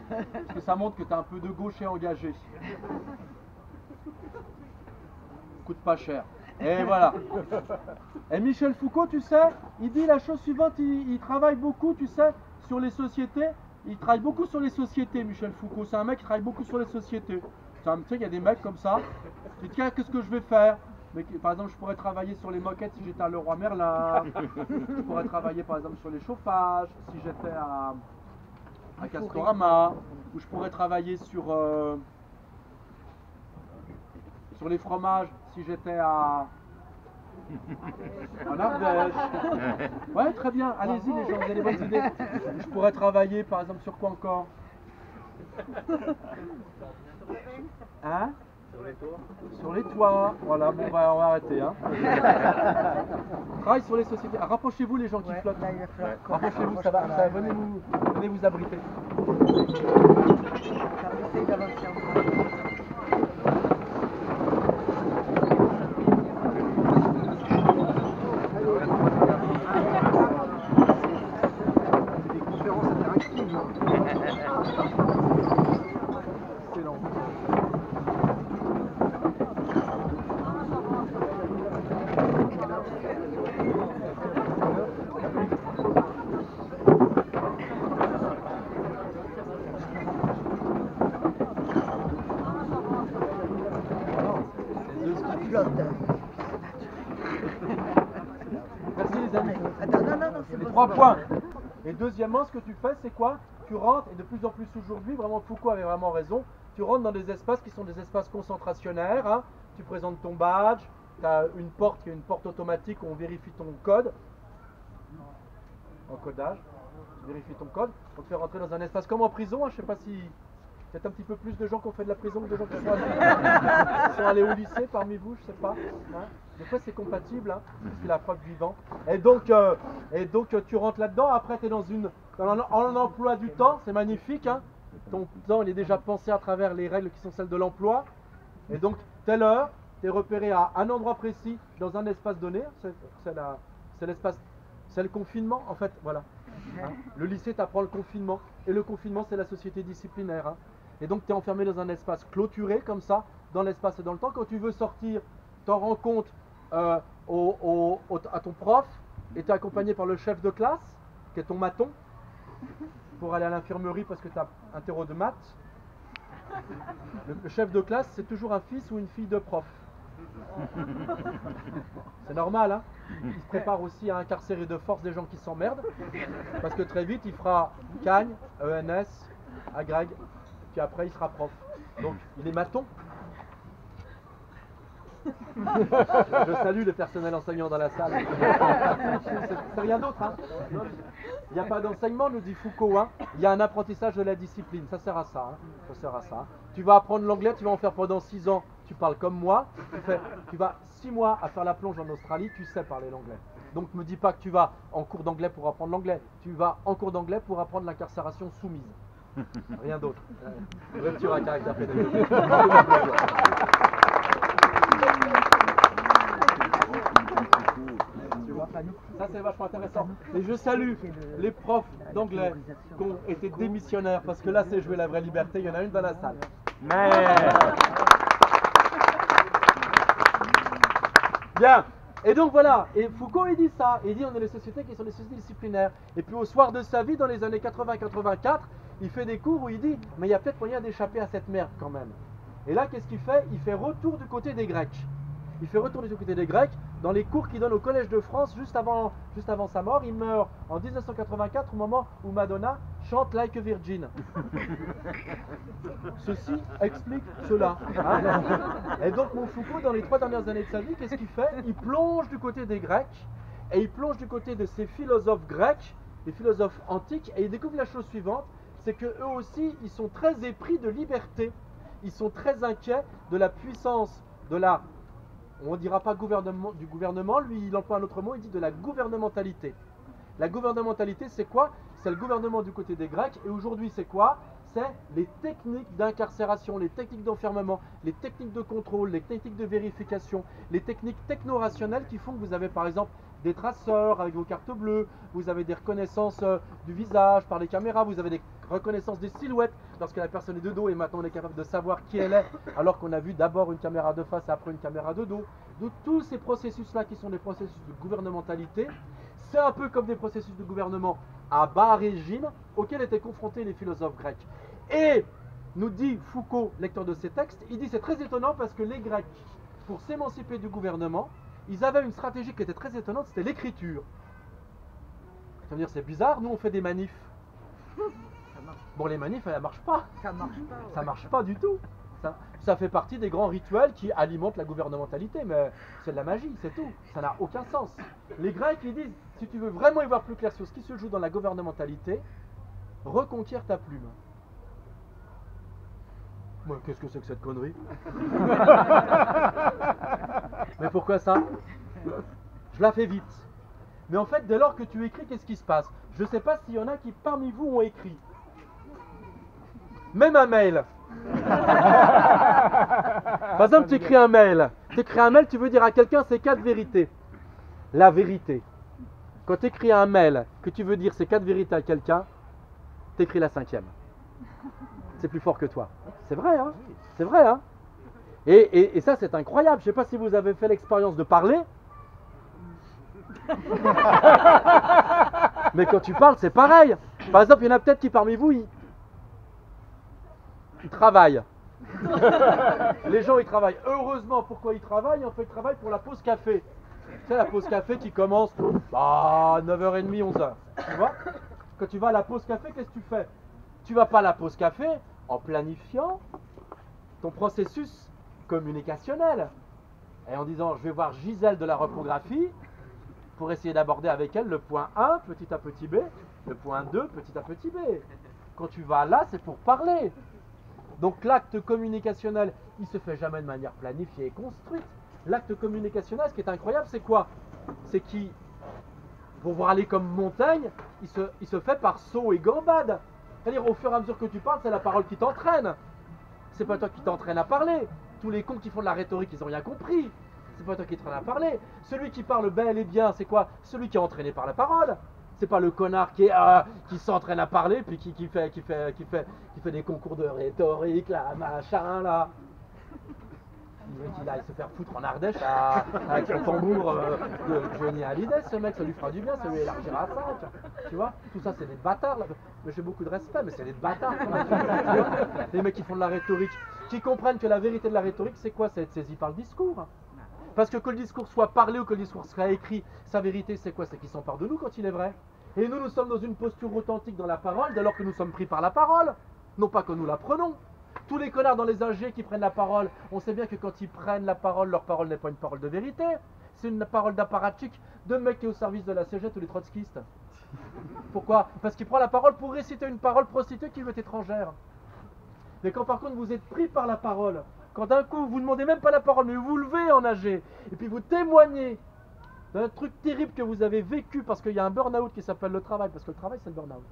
parce que ça montre que tu es un peu de gauche et engagé. Coûte pas cher. Et voilà. Et Michel Foucault, tu sais, il dit la chose suivante, il travaille beaucoup, tu sais, sur les sociétés. Il travaille beaucoup sur les sociétés, Michel Foucault. C'est un mec qui travaille beaucoup sur les sociétés. Tu sais, il y a des mecs comme ça, qui disent, tiens, qu'est-ce que je vais faire? Mais, par exemple, je pourrais travailler sur les moquettes si j'étais à Leroy Merlin. Je pourrais travailler, par exemple, sur les chauffages si j'étais à Castorama. Ou je pourrais travailler sur les fromages si j'étais en Ardèche. Ouais, très bien. Allez-y, les gens, vous avez des bonnes idées. Je pourrais travailler, par exemple, sur quoi encore? Hein? Sur les toits. Voilà, bon, on va arrêter. Hein. Travaille sur les sociétés. Ah, rapprochez-vous, les gens qui flottent. Là, il va falloir Rapprochez-vous, ça va. Venez vous abriter. essayer d'avancer encore. Merci les amis. Attends, non, c'est bon. 3 points. Et deuxièmement, ce que tu fais, c'est quoi? Tu rentres, et de plus en plus aujourd'hui, vraiment Foucault avait vraiment raison, tu rentres dans des espaces qui sont des espaces concentrationnaires, hein. Tu présentes ton badge, tu as une porte qui est une porte automatique où on vérifie ton code, encodage, tu vérifies ton code, on te fait rentrer dans un espace comme en prison, hein. Je ne sais pas si peut-être un petit peu plus de gens qui ont fait de la prison que de gens qui sont allés au lycée parmi vous, je ne sais pas. Hein. Des fois c'est compatible, hein, c'est la preuve vivante. Et donc tu rentres là-dedans, après tu es dans un emploi du temps, c'est magnifique. Hein. Ton temps il est déjà pensé à travers les règles qui sont celles de l'emploi. Et donc telle heure, tu es repéré à un endroit précis, dans un espace donné, c'est l'espace, c'est le confinement en fait, voilà. Hein. Le lycée t'apprend le confinement, et le confinement c'est la société disciplinaire. Hein. Et donc tu es enfermé dans un espace clôturé comme ça, dans l'espace et dans le temps. Quand tu veux sortir, t'en rends compte à ton prof, et tu es accompagné par le chef de classe, qui est ton maton, pour aller à l'infirmerie parce que tu as un terreau de maths. Le chef de classe, c'est toujours un fils ou une fille de prof. C'est normal, hein. Il se prépare aussi à incarcérer de force des gens qui s'emmerdent, parce que très vite il fera Cagne, ENS, agrég, puis après il sera prof. Donc il est maton. Je salue le personnel enseignant dans la salle. C'est rien d'autre, hein. Il n'y a pas d'enseignement, nous dit Foucault, hein. Il y a un apprentissage de la discipline, ça sert à ça, hein. Ça sert à ça. Tu vas apprendre l'anglais, tu vas en faire pendant 6 ans, tu parles comme moi, tu vas 6 mois à faire la plonge en Australie, tu sais parler l'anglais. Donc ne me dis pas que tu vas en cours d'anglais pour apprendre l'anglais, tu vas en cours d'anglais pour apprendre l'incarcération soumise. Rien d'autre. Rupture à caractère pédagogique. Ça c'est vachement intéressant. Et je salue les profs d'anglais qui ont été démissionnaires, parce que là c'est jouer la vraie liberté, il y en a une dans la salle. Mais... Bien. Et donc voilà, et Foucault il dit ça, il dit on est des sociétés qui sont des sociétés disciplinaires. Et puis au soir de sa vie, dans les années 80-84, il fait des cours où il dit mais il y a peut-être moyen d'échapper à cette merde quand même. Et là, qu'est-ce qu'il fait? Il fait retour du côté des Grecs. Il fait retour du côté des Grecs dans les cours qu'il donne au Collège de France juste avant sa mort. Il meurt en 1984 au moment où Madonna chante Like a Virgin. Ceci explique cela. Hein. Et donc mon Foucault, dans les 3 dernières années de sa vie, qu'est-ce qu'il fait? Il plonge du côté des Grecs et il plonge du côté de ces philosophes grecs, des philosophes antiques, et il découvre la chose suivante, c'est qu'eux aussi, ils sont très épris de liberté. Ils sont très inquiets de la puissance de la... On ne dira pas du gouvernement, lui il emploie un autre mot, il dit de la gouvernementalité. La gouvernementalité c'est quoi? C'est le gouvernement du côté des Grecs, et aujourd'hui c'est quoi? C'est les techniques d'incarcération, les techniques d'enfermement, les techniques de contrôle, les techniques de vérification, les techniques techno-rationnelles qui font que vous avez par exemple des traceurs avec vos cartes bleues, vous avez des reconnaissances du visage par les caméras, vous avez des reconnaissances des silhouettes lorsque la personne est de dos et maintenant on est capable de savoir qui elle est alors qu'on a vu d'abord une caméra de face et après une caméra de dos. Donc tous ces processus-là qui sont des processus de gouvernementalité, c'est un peu comme des processus de gouvernement à bas régime auxquels étaient confrontés les philosophes grecs. Et nous dit Foucault, lecteur de ces textes, il dit c'est très étonnant parce que les Grecs, pour s'émanciper du gouvernement, ils avaient une stratégie qui était très étonnante, c'était l'écriture. Ça veut dire c'est bizarre, nous on fait des manifs. Bon, les manifs, elles ne marchent pas. Ça marche pas. Ça marche pas du tout. Ça fait partie des grands rituels qui alimentent la gouvernementalité, mais c'est de la magie, c'est tout. Ça n'a aucun sens. Les Grecs, ils disent, si tu veux vraiment y voir plus clair sur ce qui se joue dans la gouvernementalité, reconquiert ta plume. Moi, qu'est-ce que c'est que cette connerie? Mais pourquoi ça? Je la fais vite. Mais en fait, dès lors que tu écris, qu'est-ce qui se passe? Je ne sais pas s'il y en a qui parmi vous ont écrit. Même un mail. Par exemple, tu écris un mail. Tu écris un mail, tu veux dire à quelqu'un ces 4 vérités. La vérité. Quand tu écris un mail, que tu veux dire ces 4 vérités à quelqu'un, tu écris la 5e. C'est plus fort que toi. C'est vrai, hein? C'est vrai, hein? Et ça, c'est incroyable. Je ne sais pas si vous avez fait l'expérience de parler. Mais quand tu parles, c'est pareil. Par exemple, il y en a peut-être qui parmi vous, ils travaillent. Les gens, ils travaillent. Heureusement, pourquoi ils travaillent? En fait, ils travaillent pour la pause café. C'est la pause café qui commence à 9h30, 11h. Tu vois? Quand tu vas à la pause café, qu'est-ce que tu fais? Tu vas pas à la pause café en planifiant ton processus communicationnel et en disant je vais voir Gisèle de la reprographie pour essayer d'aborder avec elle le point 1 petit a petit b, le point 2 petit a petit b. Quand tu vas là, c'est pour parler. Donc l'acte communicationnel, il se fait jamais de manière planifiée et construite. L'acte communicationnel, ce qui est incroyable, c'est quoi? C'est qu'il, pour voir aller comme Montaigne, il se fait par saut et gambade. C'est-à-dire, au fur et à mesure que tu parles, c'est la parole qui t'entraîne. C'est pas toi qui t'entraîne à parler. Tous les cons qui font de la rhétorique, ils n'ont rien compris. C'est pas toi qui t'entraîne à parler. Celui qui parle bel et bien, c'est quoi? Celui qui est entraîné par la parole. C'est pas le connard qui s'entraîne à parler, puis qui fait des concours de rhétorique, là, machin, là. Il aille se faire foutre en Ardèche avec son tambour de Johnny Hallyday, ce mec, ça lui fera du bien, ça lui élargira à 5. Tu vois, tout ça c'est des bâtards. Là. Mais j'ai beaucoup de respect, mais c'est des bâtards. Les mecs qui font de la rhétorique, qui comprennent que la vérité de la rhétorique, c'est quoi? C'est être saisi par le discours. Parce que le discours soit parlé ou que le discours soit écrit, sa vérité c'est quoi? C'est qu'il s'empare de nous quand il est vrai. Et nous sommes dans une posture authentique dans la parole, dès lors que nous sommes pris par la parole, non pas que nous la prenons. Tous les connards dans les AG qui prennent la parole, on sait bien que quand ils prennent la parole, leur parole n'est pas une parole de vérité. C'est une parole d'apparatchik, de mec qui est au service de la CGT ou les trotskistes. Pourquoi? Parce qu'il prend la parole pour réciter une parole prostituée qui lui est étrangère. Mais quand par contre vous êtes pris par la parole, quand d'un coup vous ne demandez même pas la parole, mais vous vous levez en AG, et puis vous témoignez d'un truc terrible que vous avez vécu parce qu'il y a un burn-out qui s'appelle le travail, parce que le travail c'est le burn-out.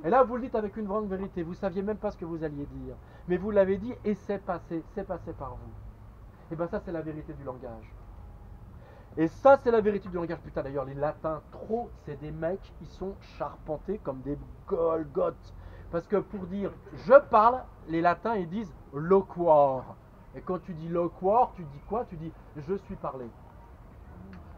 Et là, vous le dites avec une grande vérité. Vous ne saviez même pas ce que vous alliez dire. Mais vous l'avez dit et c'est passé par vous. Et bien ça, c'est la vérité du langage. Et ça, c'est la vérité du langage. Putain, d'ailleurs, les latins, trop, c'est des mecs, ils sont charpentés comme des Golgoths. Parce que pour dire « je parle », les latins, ils disent « loquor ». Et quand tu dis « loquor », tu dis quoi? Tu dis « je suis parlé ».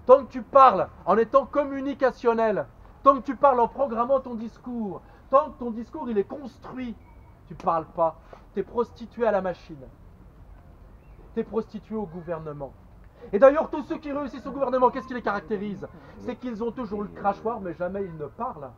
Tant que tu parles en étant communicationnel, tant que tu parles en programmant ton discours, Tant que ton discours il est construit, tu parles pas. Tu es prostitué à la machine. Tu es prostitué au gouvernement. Et d'ailleurs, tous ceux qui réussissent au gouvernement, qu'est-ce qui les caractérise? C'est qu'ils ont toujours le crachoir, mais jamais ils ne parlent.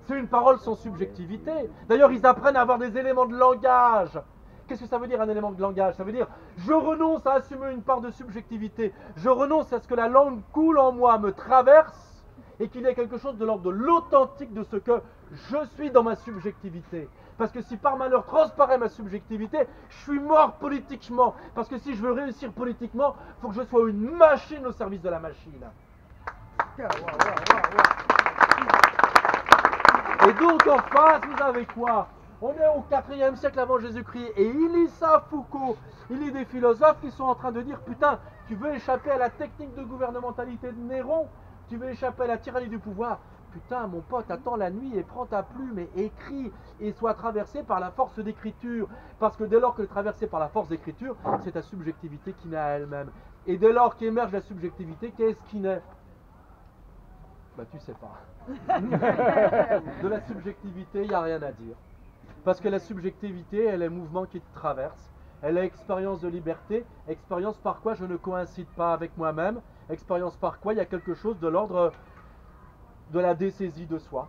C'est une parole sans subjectivité. D'ailleurs, ils apprennent à avoir des éléments de langage. Qu'est-ce que ça veut dire un élément de langage? Ça veut dire, je renonce à assumer une part de subjectivité. Je renonce à ce que la langue coule en moi, me traverse, et qu'il y ait quelque chose de l'ordre de l'authentique de ce que je suis dans ma subjectivité. Parce que si par malheur transparaît ma subjectivité, je suis mort politiquement. Parce que si je veux réussir politiquement, il faut que je sois une machine au service de la machine. Et donc en face, vous avez quoi? On est au 4e siècle avant Jésus-Christ et il lit ça, Foucault. Il lit des philosophes qui sont en train de dire, putain, tu veux échapper à la technique de gouvernementalité de Néron? Tu veux échapper à la tyrannie du pouvoir? Putain, mon pote, attends la nuit et prends ta plume et écris et sois traversé par la force d'écriture. Parce que dès lors que tu es traversé par la force d'écriture, c'est ta subjectivité qui naît à elle-même. Et dès lors qu'émerge la subjectivité, qu'est-ce qui naît? Bah tu sais pas. De la subjectivité, il n'y a rien à dire. Parce que la subjectivité, elle est mouvement qui te traverse. Elle est expérience de liberté, expérience par quoi je ne coïncide pas avec moi-même, expérience par quoi il y a quelque chose de l'ordre de la dessaisie de soi,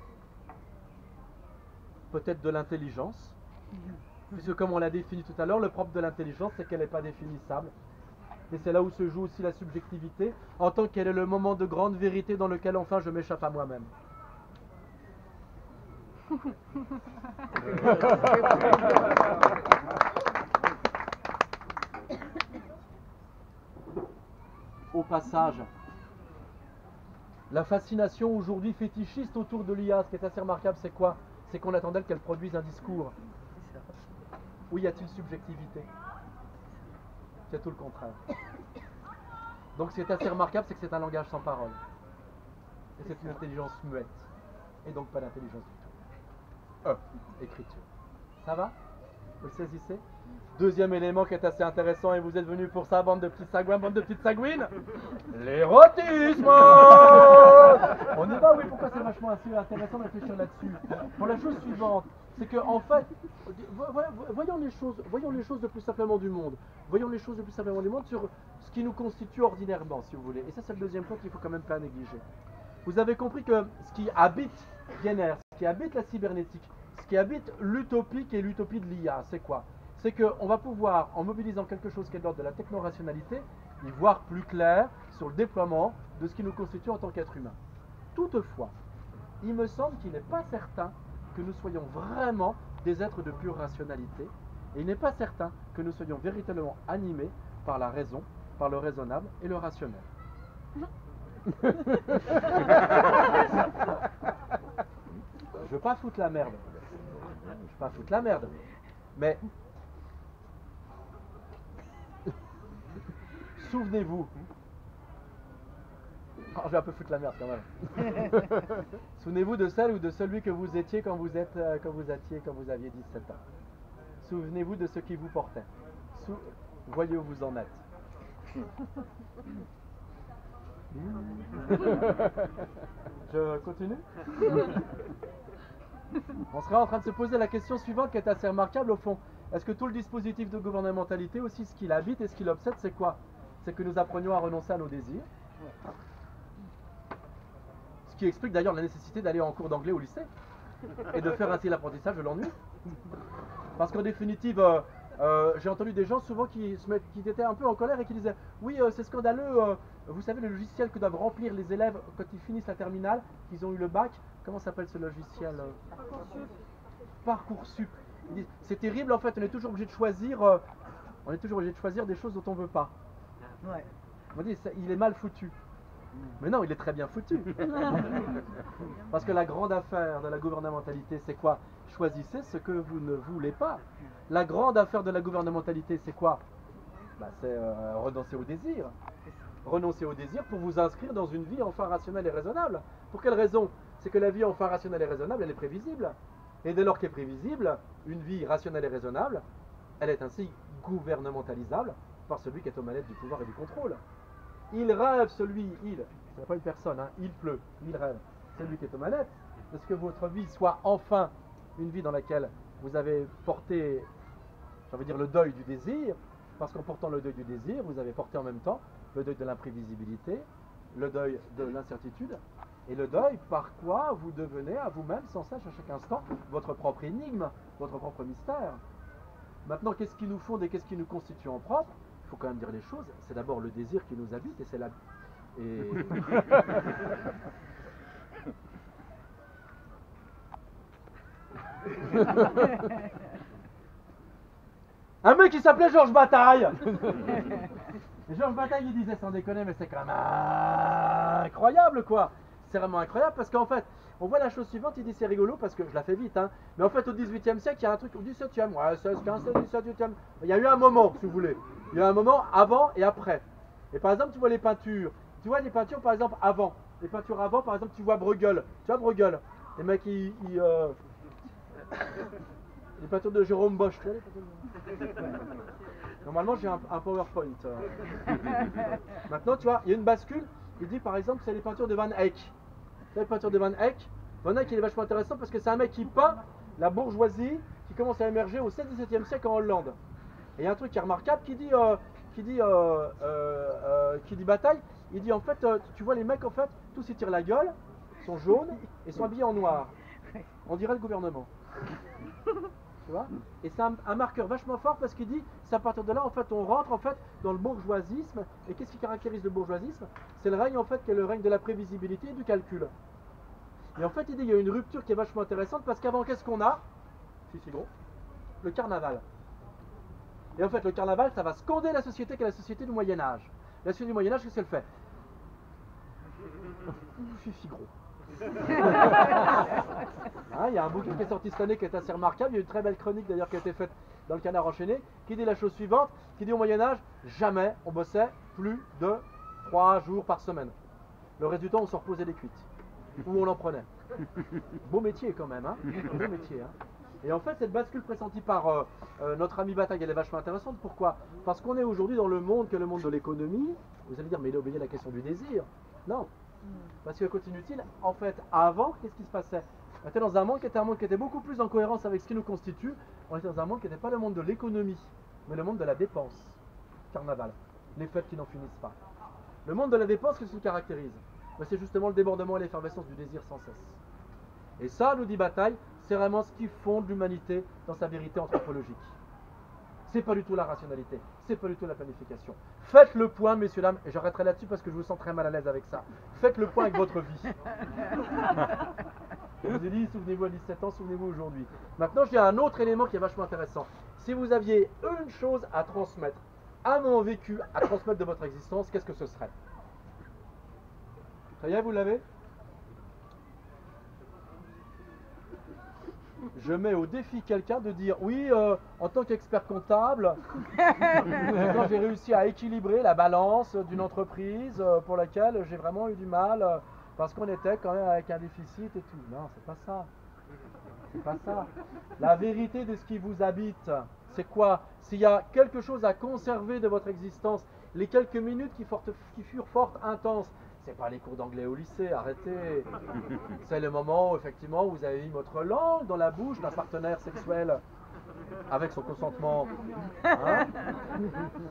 peut-être de l'intelligence, puisque comme on l'a défini tout à l'heure, le propre de l'intelligence, c'est qu'elle n'est pas définissable. Et c'est là où se joue aussi la subjectivité, en tant qu'elle est le moment de grande vérité dans lequel enfin je m'échappe à moi-même. Au passage, la fascination aujourd'hui fétichiste autour de l'IA, ce qui est assez remarquable, c'est quoi? C'est qu'on attendait qu'elle produise un discours. Où y a-t-il subjectivité? C'est tout le contraire. Donc ce qui est assez remarquable, c'est que c'est un langage sans parole. Et c'est une intelligence muette. Et donc pas d'intelligence du tout. Écriture. Ça va? Vous le saisissez? Deuxième élément qui est assez intéressant, et vous êtes venus pour ça, bande de petits sagouins, bande de petites sagouines, l'érotisme. On y va, oui, pourquoi c'est vachement assez intéressant de réfléchir là-dessus? Pour la chose suivante, c'est que en fait, voyons les choses le plus simplement du monde. Voyons les choses le plus simplement du monde sur ce qui nous constitue ordinairement, si vous voulez. Et ça, c'est le deuxième point qu'il ne faut quand même pas négliger. Vous avez compris que ce qui habite Jenner, ce qui habite la cybernétique, ce qui habite l'utopique et l'utopie de l'IA, c'est quoi? C'est qu'on va pouvoir, en mobilisant quelque chose qui est de l'ordre de la techno-rationalité, y voir plus clair sur le déploiement de ce qui nous constitue en tant qu'être humain. Toutefois, il me semble qu'il n'est pas certain que nous soyons vraiment des êtres de pure rationalité, et il n'est pas certain que nous soyons véritablement animés par la raison, par le raisonnable et le rationnel. Je veux pas foutre la merde. Mais souvenez-vous. Oh, je vais un peu foutre la merde quand même. Souvenez-vous de celle ou de celui que vous étiez quand vous aviez 17 ans. Souvenez-vous de ce qui vous portait. Voyez où vous en êtes. Je continue? On serait en train de se poser la question suivante qui est assez remarquable au fond. Est-ce que tout le dispositif de gouvernementalité, aussi ce qui l'habite et ce qui l'obsède, c'est quoi? C'est que nous apprenions à renoncer à nos désirs. Ce qui explique d'ailleurs la nécessité d'aller en cours d'anglais au lycée et de faire ainsi l'apprentissage de l'ennui. Parce qu'en définitive, j'ai entendu des gens souvent qui étaient un peu en colère et qui disaient « Oui, c'est scandaleux, vous savez le logiciel que doivent remplir les élèves quand ils finissent la terminale, qu'ils ont eu le bac, comment s'appelle ce logiciel Parcoursup. Ils disent c'est terrible en fait, on est toujours obligé de choisir, des choses dont on ne veut pas. Ouais. On dit il est mal foutu. Mais non, il est très bien foutu. Parce que la grande affaire de la gouvernementalité, c'est quoi? Choisissez ce que vous ne voulez pas. La grande affaire de la gouvernementalité, c'est quoi? C'est renoncer au désir. Renoncer au désir pour vous inscrire dans une vie enfin rationnelle et raisonnable. Pour quelle raison? C'est que la vie enfin rationnelle et raisonnable, elle est prévisible. Et dès lors qu'elle est prévisible, une vie rationnelle et raisonnable, elle est ainsi gouvernementalisable par celui qui est aux manettes du pouvoir et du contrôle. Il rêve, ce n'est pas une personne, hein, il pleut, il rêve, celui qui est aux manettes, de ce que votre vie soit enfin une vie dans laquelle vous avez porté, j'ai envie de dire, le deuil du désir, parce qu'en portant le deuil du désir, vous avez porté en même temps le deuil de l'imprévisibilité, le deuil de l'incertitude, et le deuil par quoi vous devenez à vous-même, sans cesse, à chaque instant, votre propre énigme, votre propre mystère. Maintenant, qu'est-ce qui nous fonde et qu'est-ce qui nous constitue en propre? Il faut quand même dire les choses. C'est d'abord le désir qui nous habite et c'est la... Et... Un mec qui s'appelait Georges Bataille. Et Georges Bataille, il disait sans déconner, mais c'est quand même incroyable quoi. C'est vraiment incroyable parce qu'en fait, on voit la chose suivante, il dit c'est rigolo parce que je la fais vite, hein, mais en fait au 18e siècle, il y a un truc, au 17e, ouais, 16, 15, 16, 17e, il y a eu un moment, si vous voulez. Il y a eu un moment avant et après. Et par exemple, tu vois les peintures, par exemple avant. Les peintures avant, par exemple, tu vois Bruegel. Tu vois Bruegel. Les mecs, les peintures de Jérôme Bosch, tu vois les peintures de... Normalement, j'ai un PowerPoint. Maintenant, tu vois, il y a une bascule. Il dit, par exemple, c'est les peintures de Van Eyck. Les peintures de Van Eyck. Van Eyck, il est vachement intéressant parce que c'est un mec qui peint la bourgeoisie qui commence à émerger au 16-17e siècle en Hollande. Et il y a un truc qui est remarquable qui dit Bataille. Il dit, en fait, tu vois, les mecs, en fait, tous ils tirent la gueule, sont jaunes et sont habillés en noir. On dirait le gouvernement. Tu vois? Et c'est un marqueur vachement fort parce qu'il dit, c'est à partir de là, en fait, on rentre en fait dans le bourgeoisisme. Et qu'est-ce qui caractérise le bourgeoisisme? C'est le règne en fait qui est le règne de la prévisibilité et du calcul. Et en fait, il dit, il y a une rupture qui est vachement intéressante parce qu'avant, qu'est-ce qu'on a? C'est gros. Le carnaval. Et en fait, le carnaval, ça va scander la société qui est la société du Moyen-Âge. La société du Moyen-Âge, qu'est-ce qu'elle fait? Fifi gros. Hein, il y a un bouquin qui est sorti cette année qui est assez remarquable. Il y a une très belle chronique d'ailleurs qui a été faite dans le Canard enchaîné qui dit la chose suivante, qui dit au Moyen-Âge, jamais on bossait plus de 3 jours par semaine. Le reste du temps, on se reposait des cuites. Ou on en prenait. Beau métier quand même, hein. Beau métier, hein. Et en fait, cette bascule pressentie par notre ami Bataille, elle est vachement intéressante. Pourquoi? Parce qu'on est aujourd'hui dans le monde que le monde de l'économie. Vous allez dire, mais il a oublié la question du désir. Non. Parce que continue-t-il, en fait, avant, qu'est-ce qui se passait? On était dans un monde qui était beaucoup plus en cohérence avec ce qui nous constitue. On était dans un monde qui n'était pas le monde de l'économie, mais le monde de la dépense. Carnaval. Les fêtes qui n'en finissent pas. Le monde de la dépense, qu'est-ce qui le caractérise? Ben, c'est justement le débordement et l'effervescence du désir sans cesse. Et ça, nous dit Bataille, c'est vraiment ce qui fonde l'humanité dans sa vérité anthropologique. C'est pas du tout la rationalité, c'est pas du tout la planification. Faites le point, messieurs, dames, et j'arrêterai là-dessus parce que je vous sens très mal à l'aise avec ça. Faites le point avec votre vie. Je vous ai dit, souvenez-vous à 17 ans, souvenez-vous aujourd'hui. Maintenant, j'ai un autre élément qui est vachement intéressant. Si vous aviez une chose à transmettre, un moment vécu à transmettre de votre existence, qu'est-ce que ce serait? Ça y est, vous l'avez? Je mets au défi quelqu'un de dire oui, en tant qu'expert comptable, quand j'ai réussi à équilibrer la balance d'une entreprise pour laquelle j'ai vraiment eu du mal parce qu'on était quand même avec un déficit et tout. Non, c'est pas ça. C'est pas ça. La vérité de ce qui vous habite, c'est quoi? S'il y a quelque chose à conserver de votre existence, les quelques minutes qui furent fort intenses, c'est pas les cours d'anglais au lycée, arrêtez. C'est le moment où effectivement vous avez mis votre langue dans la bouche d'un partenaire sexuel avec son consentement. Hein?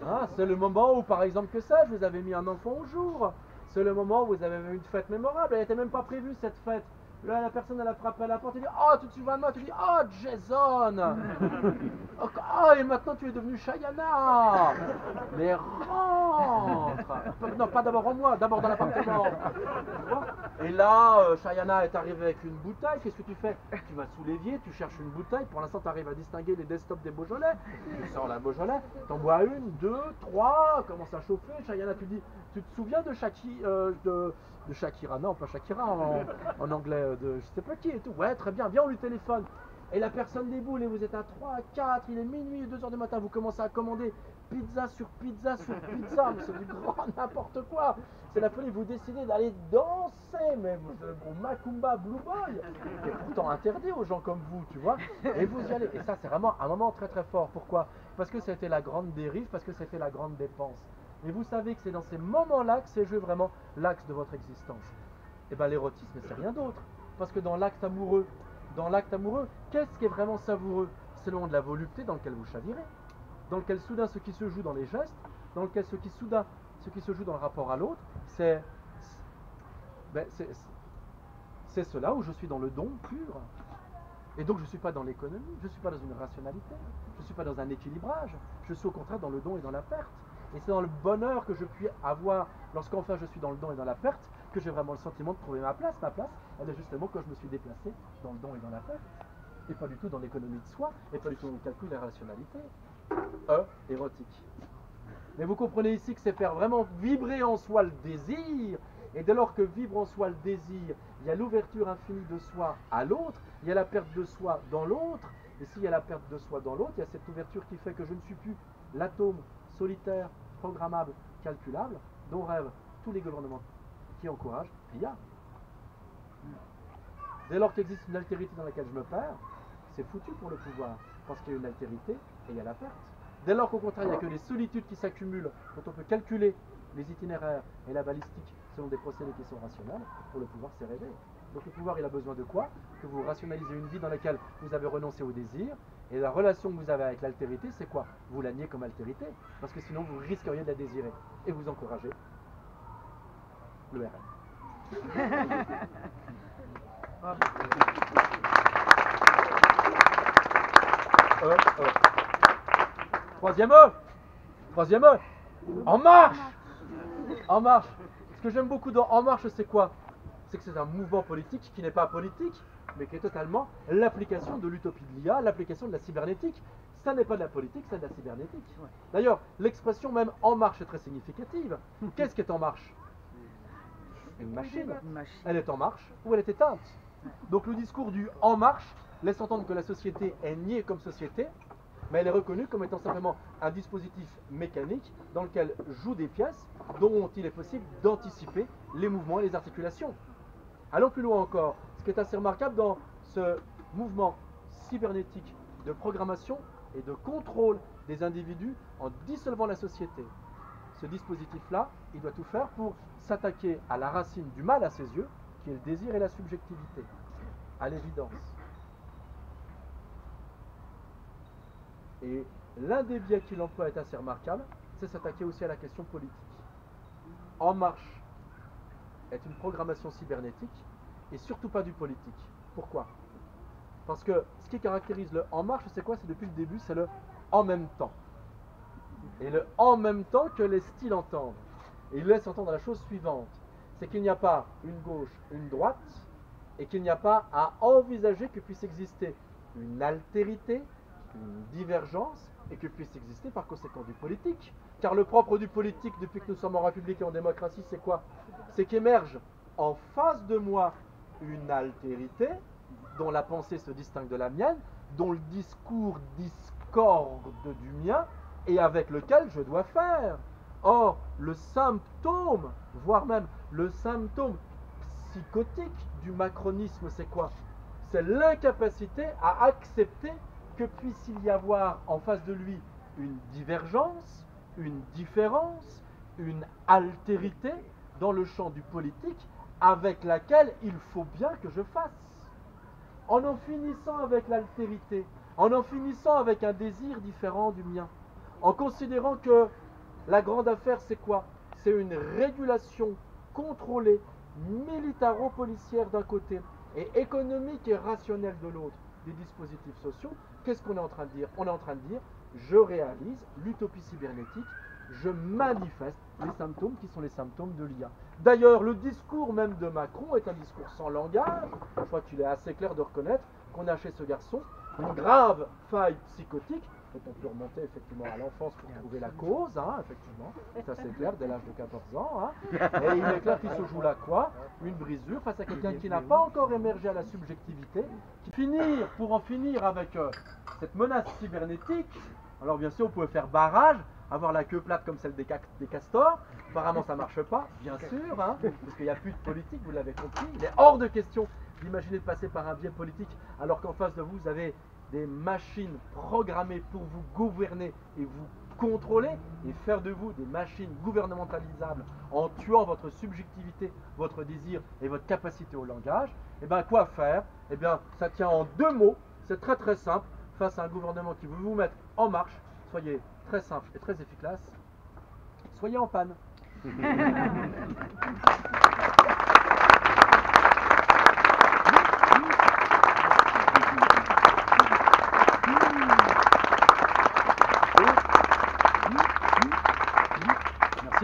Hein? C'est le moment où, par exemple, que sais-je, vous avez mis un enfant au jour. C'est le moment où vous avez eu une fête mémorable. Elle n'était même pas prévue cette fête. Là, la personne, elle a frappé à la porte et dit « Oh, tu te souviens de moi ?» Tu dis « Oh, Jason !» Oh, et maintenant tu es devenu Chayana. Mais rentre. Non, pas d'abord en moi, d'abord dans l'appartement. Et là, Chayana est arrivée avec une bouteille. Qu'est-ce que tu fais? Tu vas sous l'évier, tu cherches une bouteille. Pour l'instant, tu arrives à distinguer les desktops des Beaujolais. Tu sors la Beaujolais, t'en bois une, deux, trois, commence à chauffer. Chayana, tu dis, tu te souviens de Shakira? Non, pas Shakira en anglais, de je sais pas qui et tout. Ouais, très bien, viens, on lui téléphone. Et la personne déboule et vous êtes à 3, 4, il est minuit, 2h du matin, vous commencez à commander pizza sur pizza sur pizza, mais c'est du grand n'importe quoi. C'est la folie, vous décidez d'aller danser, mais vous êtes au Macumba Blue Boy, qui est pourtant interdit aux gens comme vous, tu vois. Et vous y allez. Et ça, c'est vraiment un moment très très fort. Pourquoi? Parce que c'était la grande dérive, parce que c'était la grande dépense. Et vous savez que c'est dans ces moments-là que s'est joué vraiment l'axe de votre existence. Et bien l'érotisme, c'est rien d'autre. Parce que dans l'acte amoureux, dans l'acte amoureux. Qu'est-ce qui est vraiment savoureux? C'est le moment de la volupté dans lequel vous chavirez, dans lequel soudain ce qui se joue dans les gestes, dans lequel ce qui se joue dans le rapport à l'autre, c'est cela où je suis dans le don pur. Et donc je ne suis pas dans l'économie, je ne suis pas dans une rationalité, je ne suis pas dans un équilibrage, je suis au contraire dans le don et dans la perte. Et c'est dans le bonheur que je puis avoir, lorsqu'enfin je suis dans le don et dans la perte, que j'ai vraiment le sentiment de trouver ma place. Ma place, elle est justement quand je me suis déplacé dans le don et dans la perte, et pas du tout dans l'économie de soi, et pas du tout dans le calcul de la rationalité. Érotique. Mais vous comprenez ici que c'est faire vraiment vibrer en soi le désir, et dès lors que vibre en soi le désir, il y a l'ouverture infinie de soi à l'autre, il y a la perte de soi dans l'autre, et s'il y a la perte de soi dans l'autre, il y a cette ouverture qui fait que je ne suis plus l'atome solitaire, programmable, calculable, dont rêvent tous les gouvernements qui encouragent RIA. Dès lors qu'il existe une altérité dans laquelle je me perds, c'est foutu pour le pouvoir, parce qu'il y a une altérité et il y a la perte. Dès lors qu'au contraire, il n'y a que les solitudes qui s'accumulent, dont on peut calculer les itinéraires et la balistique selon des procédés qui sont rationnels, pour le pouvoir c'est rêver. Donc le pouvoir il a besoin de quoi? Que vous rationalisez une vie dans laquelle vous avez renoncé au désir, et la relation que vous avez avec l'altérité, c'est quoi? Vous la niez comme altérité, parce que sinon vous risqueriez de la désirer, et vous encouragez le RN. Troisième E, En marche. En marche. Ce que j'aime beaucoup dans En marche, c'est quoi? C'est que c'est un mouvement politique qui n'est pas politique, mais qui est totalement l'application de l'utopie de l'IA, l'application de la cybernétique. Ça n'est pas de la politique, c'est de la cybernétique. D'ailleurs, l'expression même En marche est très significative. Qu'est-ce qui est en marche? Une machine. Elle est en marche ou elle est éteinte. Donc le discours du En marche laisse entendre que la société est niée comme société, mais elle est reconnue comme étant simplement un dispositif mécanique dans lequel jouent des pièces dont il est possible d'anticiper les mouvements et les articulations. Allons plus loin encore. Ce qui est assez remarquable dans ce mouvement cybernétique de programmation et de contrôle des individus en dissolvant la société. Ce dispositif-là, il doit tout faire pour s'attaquer à la racine du mal à ses yeux, qui est le désir et la subjectivité, à l'évidence. Et l'un des biais qu'il emploie est assez remarquable, c'est s'attaquer aussi à la question politique. En marche est une programmation cybernétique et surtout pas du politique. Pourquoi? Parce que ce qui caractérise le En marche, c'est quoi? C'est depuis le début, c'est le en même temps. Et le en même temps que les styles entendent. Et il laisse entendre la chose suivante, c'est qu'il n'y a pas une gauche, une droite, et qu'il n'y a pas à envisager que puisse exister une altérité, une divergence, et que puisse exister par conséquent du politique. Car le propre du politique, depuis que nous sommes en République et en démocratie, c'est quoi? C'est qu'émerge en face de moi une altérité, dont la pensée se distingue de la mienne, dont le discours discorde du mien, et avec lequel je dois faire. Or, le symptôme, voire même le symptôme psychotique du macronisme, c'est quoi? C'est l'incapacité à accepter que puisse-il y avoir en face de lui une divergence, une différence, une altérité dans le champ du politique avec laquelle il faut bien que je fasse. En finissant avec l'altérité, en finissant avec un désir différent du mien, en considérant que la grande affaire c'est quoi? C'est une régulation contrôlée, militaro-policière d'un côté et économique et rationnelle de l'autre des dispositifs sociaux. Qu'est-ce qu'on est en train de dire? On est en train de dire, je réalise l'utopie cybernétique, je manifeste les symptômes qui sont les symptômes de l'IA. D'ailleurs, le discours même de Macron est un discours sans langage. Je crois qu'il est assez clair de reconnaître qu'on a chez ce garçon une grave faille psychotique. On peut remonter effectivement à l'enfance pour trouver la cause, hein, effectivement, c'est assez clair, dès l'âge de 14 ans. Hein. Et il est clair qu'il se joue là quoi? Une brisure face à quelqu'un qui n'a pas encore émergé à la subjectivité, pour en finir avec cette menace cybernétique. Alors bien sûr, on pouvait faire barrage, avoir la queue plate comme celle des castors. Apparemment, ça ne marche pas, bien sûr, hein, parce qu'il n'y a plus de politique, vous l'avez compris. Il est hors de question d'imaginer de passer par un biais politique, alors qu'en face de vous, vous avez des machines programmées pour vous gouverner et vous contrôler et faire de vous des machines gouvernementalisables en tuant votre subjectivité, votre désir et votre capacité au langage, eh bien quoi faire? Eh bien ça tient en 2 mots, c'est très très simple, face à un gouvernement qui veut vous mettre en marche, soyez très simple et très efficace, soyez en panne.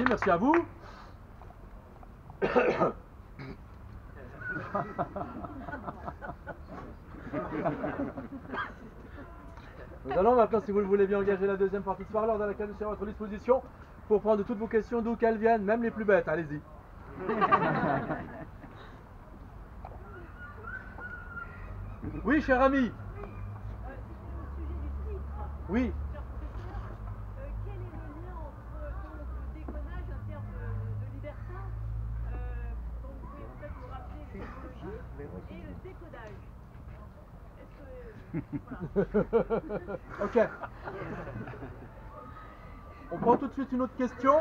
Merci à vous. Nous allons maintenant, si vous le voulez bien, engager la deuxième partie de soirée, lors de laquelle nous serons à votre disposition pour prendre toutes vos questions d'où qu'elles viennent, même les plus bêtes. Allez-y. Oui, cher ami. Oui. Quel est le lien entre le déconnage en termes de libertin, dont vous pouvez peut-être nous rappeler l'étymologie, et le décodage? Ok. On prend tout de suite une autre question.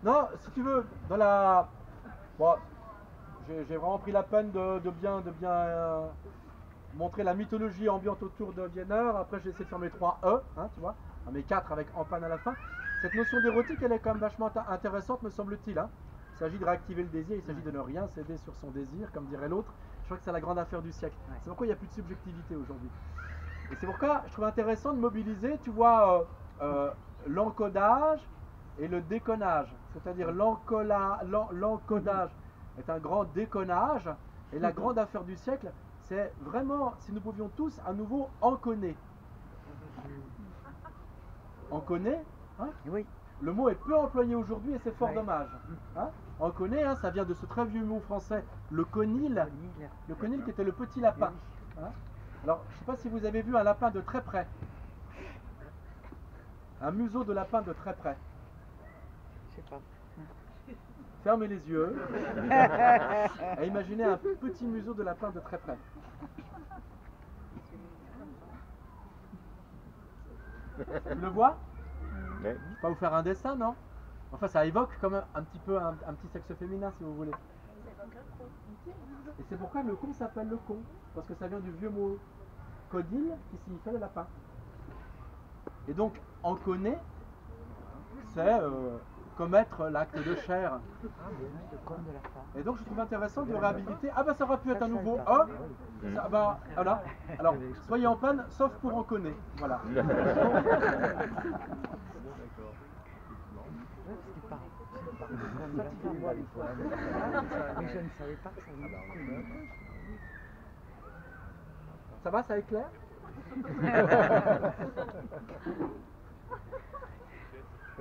Non, si tu veux, dans la... Bon, j'ai vraiment pris la peine de bien montrer la mythologie ambiante autour de Wiener. Après, j'ai essayé de faire mes 3 E, hein, tu vois, mes 4 avec en panne à la fin. Cette notion d'érotique, elle est quand même vachement intéressante, me semble-t-il. Hein. Il s'agit de réactiver le désir, il s'agit de ne rien céder sur son désir, comme dirait l'autre. Je crois que c'est la grande affaire du siècle. C'est pourquoi il n'y a plus de subjectivité aujourd'hui. Et c'est pourquoi je trouve intéressant de mobiliser, tu vois, l'encodage et le déconnage. C'est-à-dire l'encodage est un grand déconnage, et la grande affaire du siècle, c'est vraiment, si nous pouvions tous à nouveau enconner. Enconner, hein? Oui. Le mot est peu employé aujourd'hui et c'est fort dommage. Hein? Enconner, hein, ça vient de ce très vieux mot français, le conil. Le conil qui était le petit lapin. Hein? Alors, je ne sais pas si vous avez vu un lapin de très près. Un museau de lapin de très près. Je sais pas. Fermez les yeux et imaginez un petit museau de lapin de très près. Tu le vois? Je ne vais pas vous faire un dessin, non? Enfin, ça évoque comme un petit peu un petit sexe féminin, si vous voulez. Et c'est pourquoi le con s'appelle le con, parce que ça vient du vieux mot codil qui signifie le lapin. Et donc, enconner, c'est commettre l'acte de chair. Et donc, je trouve intéressant de réhabiliter. Ah, bah, ça aurait pu être un nouveau E. Ça, bah, voilà. Alors, soyez en panne, sauf pour enconner. Voilà. Mais je ne savais pas que ça venait. Ça va, ça éclaire?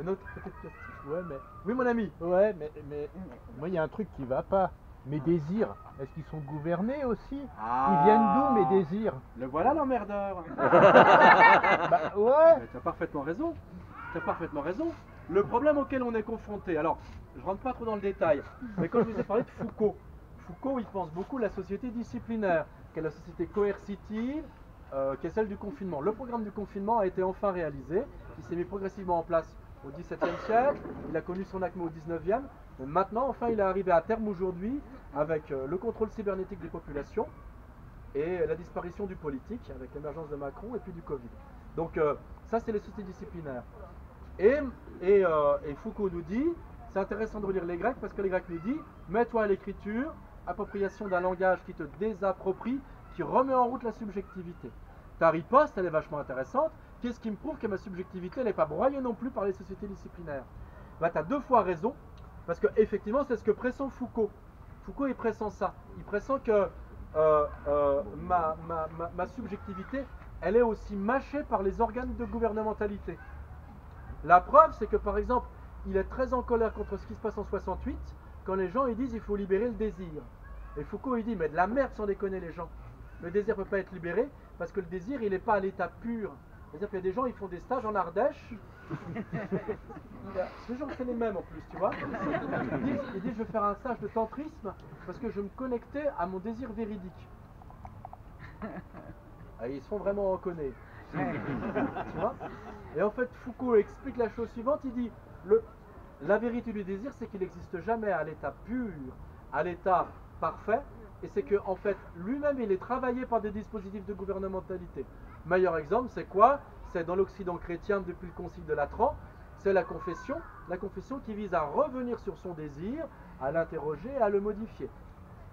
Une autre petite question. Ouais, mais Oui, mon ami. ouais, mais moi il y a un truc qui va pas. Mes désirs, est-ce qu'ils sont gouvernés aussi? Ils viennent d'où mes désirs? Le voilà l'emmerdeur. Bah ouais. Tu as parfaitement raison. Tu as parfaitement raison. Le problème auquel on est confronté, alors je rentre pas trop dans le détail, mais quand je vous ai parlé de Foucault, Foucault il pense beaucoup à la société disciplinaire, qui est la société coercitive, qui est celle du confinement. Le programme du confinement a été enfin réalisé, il s'est mis progressivement en place au XVIIe siècle, il a connu son acmé au XIXe, mais maintenant enfin il est arrivé à terme aujourd'hui avec le contrôle cybernétique des populations et la disparition du politique avec l'émergence de Macron et puis du Covid. Donc ça c'est les sociétés disciplinaires. Et Foucault nous dit, c'est intéressant de relire les Grecs parce que les Grecs nous disent, mets-toi à l'écriture, appropriation d'un langage qui te désapproprie, qui remet en route la subjectivité. Ta riposte, elle est vachement intéressante. Qu'est-ce qui me prouve que ma subjectivité n'est pas broyée non plus par les sociétés disciplinaires? Bah, tu as 2 fois raison, parce que effectivement c'est ce que pressent Foucault. Foucault il pressent ça. Il pressent que ma subjectivité, elle est aussi mâchée par les organes de gouvernementalité. La preuve, c'est que par exemple, il est très en colère contre ce qui se passe en 68, quand les gens ils disent il faut libérer le désir. Et Foucault il dit mais de la merde sans déconner les gens. Le désir ne peut pas être libéré parce que le désir il n'est pas à l'état pur. C'est-à-dire qu'il y a des gens ils font des stages en Ardèche. Ces gens c'est les mêmes en plus, tu vois. Ils disent je vais faire un stage de tantrisme parce que je me connectais à mon désir véridique. Et ils se font vraiment reconnaître. Tu vois? Et en fait, Foucault explique la chose suivante, il dit la vérité du désir, c'est qu'il n'existe jamais à l'état pur, à l'état parfait, et c'est qu'en fait, lui-même, il est travaillé par des dispositifs de gouvernementalité. Meilleur exemple, c'est quoi? C'est dans l'Occident chrétien depuis le Concile de Latran, c'est la confession qui vise à revenir sur son désir, à l'interroger, à le modifier.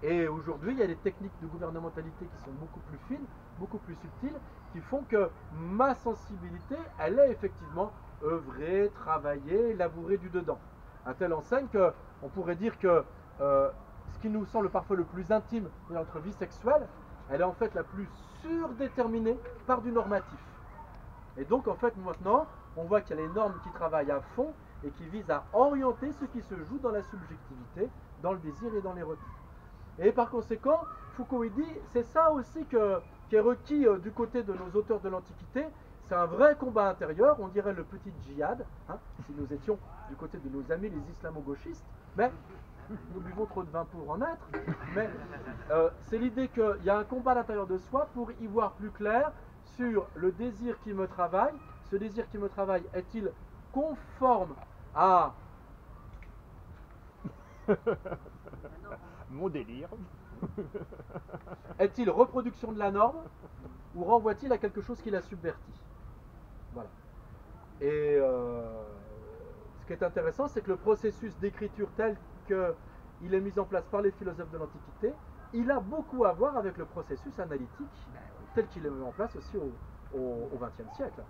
Et aujourd'hui, il y a des techniques de gouvernementalité qui sont beaucoup plus fines, beaucoup plus subtiles, qui font que ma sensibilité, elle est effectivement œuvrée, travaillée, labourée du dedans. À telle enseigne qu'on pourrait dire que ce qui nous semble parfois le plus intime de notre vie sexuelle, elle est en fait la plus surdéterminée par du normatif. Et donc en fait maintenant, on voit qu'il y a les normes qui travaillent à fond et qui visent à orienter ce qui se joue dans la subjectivité, dans le désir et dans l'érotique. Et par conséquent, Foucault il dit, c'est ça aussi qui est requis du côté de nos auteurs de l'Antiquité, c'est un vrai combat intérieur, on dirait le petit djihad, hein, si nous étions du côté de nos amis les islamo-gauchistes, mais nous buvons trop de vin pour en être, mais c'est l'idée qu'il y a un combat à l'intérieur de soi pour y voir plus clair sur le désir qui me travaille. Ce désir qui me travaille est-il conforme à Mon délire. Est-il reproduction de la norme ou renvoie-t-il à quelque chose qui la subvertit? Voilà. Et ce qui est intéressant, c'est que le processus d'écriture tel qu'il est mis en place par les philosophes de l'Antiquité, il a beaucoup à voir avec le processus analytique tel qu'il est mis en place aussi au XXe siècle.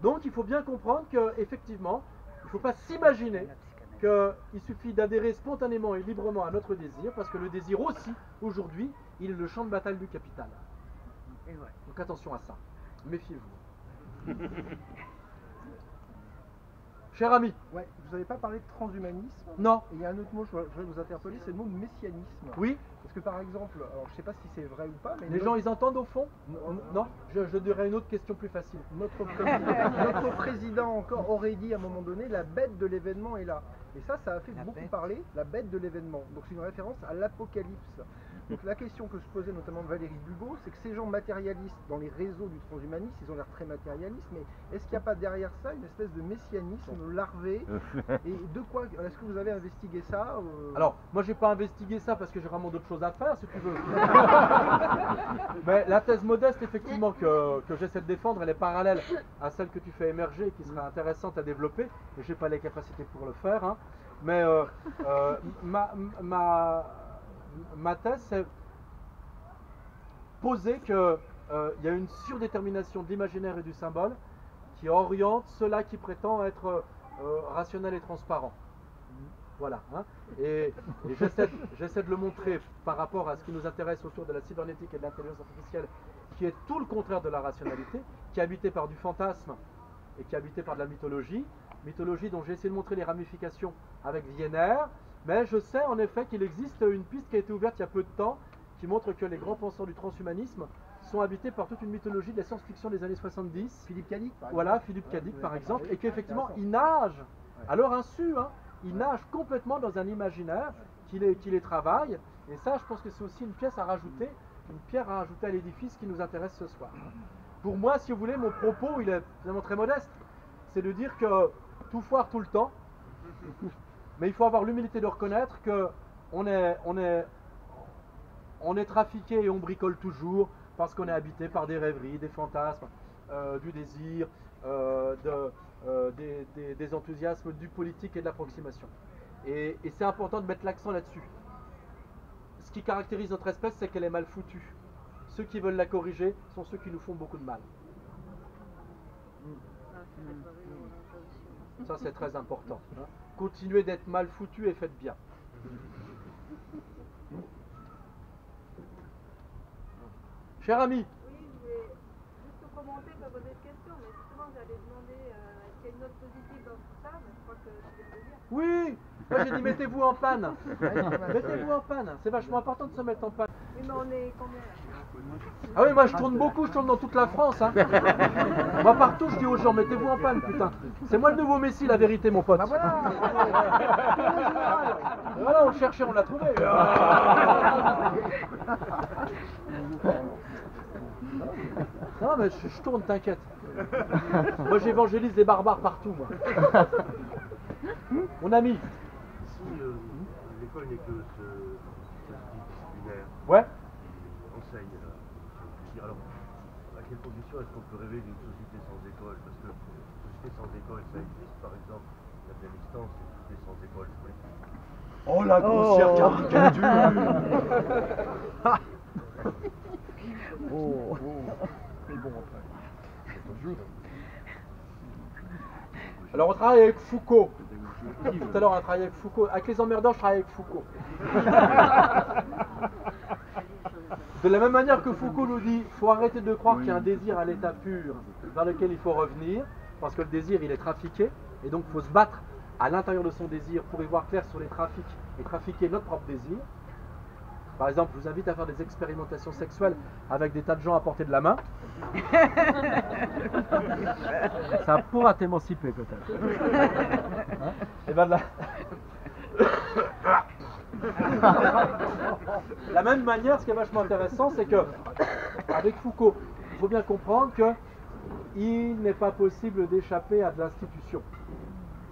Donc il faut bien comprendre qu'effectivement, il ne faut pas s'imaginer qu'il suffit d'adhérer spontanément et librement à notre désir, parce que le désir aussi, aujourd'hui, il est le champ de bataille du capital. Donc attention à ça, méfiez-vous. Cher ami. Ouais, vous n'avez pas parlé de transhumanisme. Non. Et il y a un autre mot, je voudrais vous interpeller, c'est le mot de messianisme. Oui. Parce que par exemple, alors je ne sais pas si c'est vrai ou pas, mais les gens ils entendent au fond? Non, je dirais une autre question plus facile. Notre président encore aurait dit à un moment donné, la bête de l'événement est là. Et ça a fait beaucoup parler, la bête de l'événement. Donc c'est une référence à l'apocalypse. Donc la question que se posait notamment Valérie Bugeaud, c'est que ces gens matérialistes dans les réseaux du transhumanisme, ils ont l'air très matérialistes, mais est-ce qu'il n'y a pas derrière ça une espèce de messianisme larvé? Et de quoi? Est-ce que vous avez investigué ça? Alors, moi j'ai pas investigué ça parce que j'ai vraiment d'autres choses à faire, si tu veux. Mais la thèse modeste, effectivement, que j'essaie de défendre, elle est parallèle à celle que tu fais émerger, qui serait intéressante à développer, et j'ai pas les capacités pour le faire. Hein. Mais ma thèse, c'est poser qu'il y a une surdétermination de l'imaginaire et du symbole qui oriente cela qui prétend être rationnel et transparent. Voilà. Hein. Et j'essaie de le montrer par rapport à ce qui nous intéresse autour de la cybernétique et de l'intelligence artificielle, qui est tout le contraire de la rationalité, qui est habité par du fantasme et qui est habité par de la mythologie. Mythologie dont j'ai essayé de montrer les ramifications avec Wiener, mais je sais en effet qu'il existe une piste qui a été ouverte il y a peu de temps, qui montre que les grands penseurs du transhumanisme sont habités par toute une mythologie de la science-fiction des années 70. Philippe Cadic, par exemple. Voilà, Philippe Cadic par exemple, et qu'effectivement il nage, à leur insu, hein, il nage complètement dans un imaginaire qui les travaille, et ça je pense que c'est aussi une pièce à rajouter, une pierre à rajouter à l'édifice qui nous intéresse ce soir. Pour moi, si vous voulez, mon propos, il est finalement très modeste, c'est de dire que tout foire tout le temps, mais il faut avoir l'humilité de reconnaître qu'on est trafiqué et on bricole toujours parce qu'on est habité par des rêveries, des fantasmes, du désir, des enthousiasmes du politique et de l'approximation. Et c'est important de mettre l'accent là-dessus. Ce qui caractérise notre espèce, c'est qu'elle est mal foutue. Ceux qui veulent la corriger sont ceux qui nous font beaucoup de mal. Ça, c'est très important. Hein. Continuez d'être mal foutu et faites bien. Cher ami. Oui, je voulais juste commenter, pas poser de questions, mais justement, j'allais demander est-ce qu'il y a une note positive dans tout ça, mais je crois que je viens de le dire. Oui, moi j'ai dit mettez-vous en panne. Mettez-vous en panne. C'est vachement important de se mettre en panne. Oui, mais on est combien là? Ah oui, moi je tourne beaucoup, je tourne dans toute la France. Hein. Moi partout, je dis aux gens, mettez-vous en panne, putain. C'est moi le nouveau Messi, la vérité, mon pote. Voilà, on le cherchait, on l'a trouvé. Non, mais je tourne, t'inquiète. Moi, j'évangélise les barbares partout, moi. Mon ami. Si l'école n'est que ce disciplinaire, Ouais. enseigne, je veux dire, alors, à quelle condition est-ce qu'on peut rêver d'une société sans école? Parce que société sans école, ça existe, par exemple, l'Afghanistan, c'est une société sans école. Oh la grossière caricature. Oh. Mais bon, après. Alors on travaille avec Foucault. Tout à l'heure on a travaillé avec Foucault. Avec les emmerdeurs, je travaille avec Foucault. De la même manière que Foucault nous dit, il faut arrêter de croire qu'il y a un désir à l'état pur dans lequel il faut revenir, parce que le désir il est trafiqué, et donc il faut se battre à l'intérieur de son désir pour y voir clair sur les trafics et trafiquer notre propre désir. Par exemple, je vous invite à faire des expérimentations sexuelles avec des tas de gens à portée de la main. Ça pourra t'émanciper peut-être. Hein? Et ben de la même manière, ce qui est vachement intéressant, c'est que avec Foucault, il faut bien comprendre que il n'est pas possible d'échapper à de l'institution.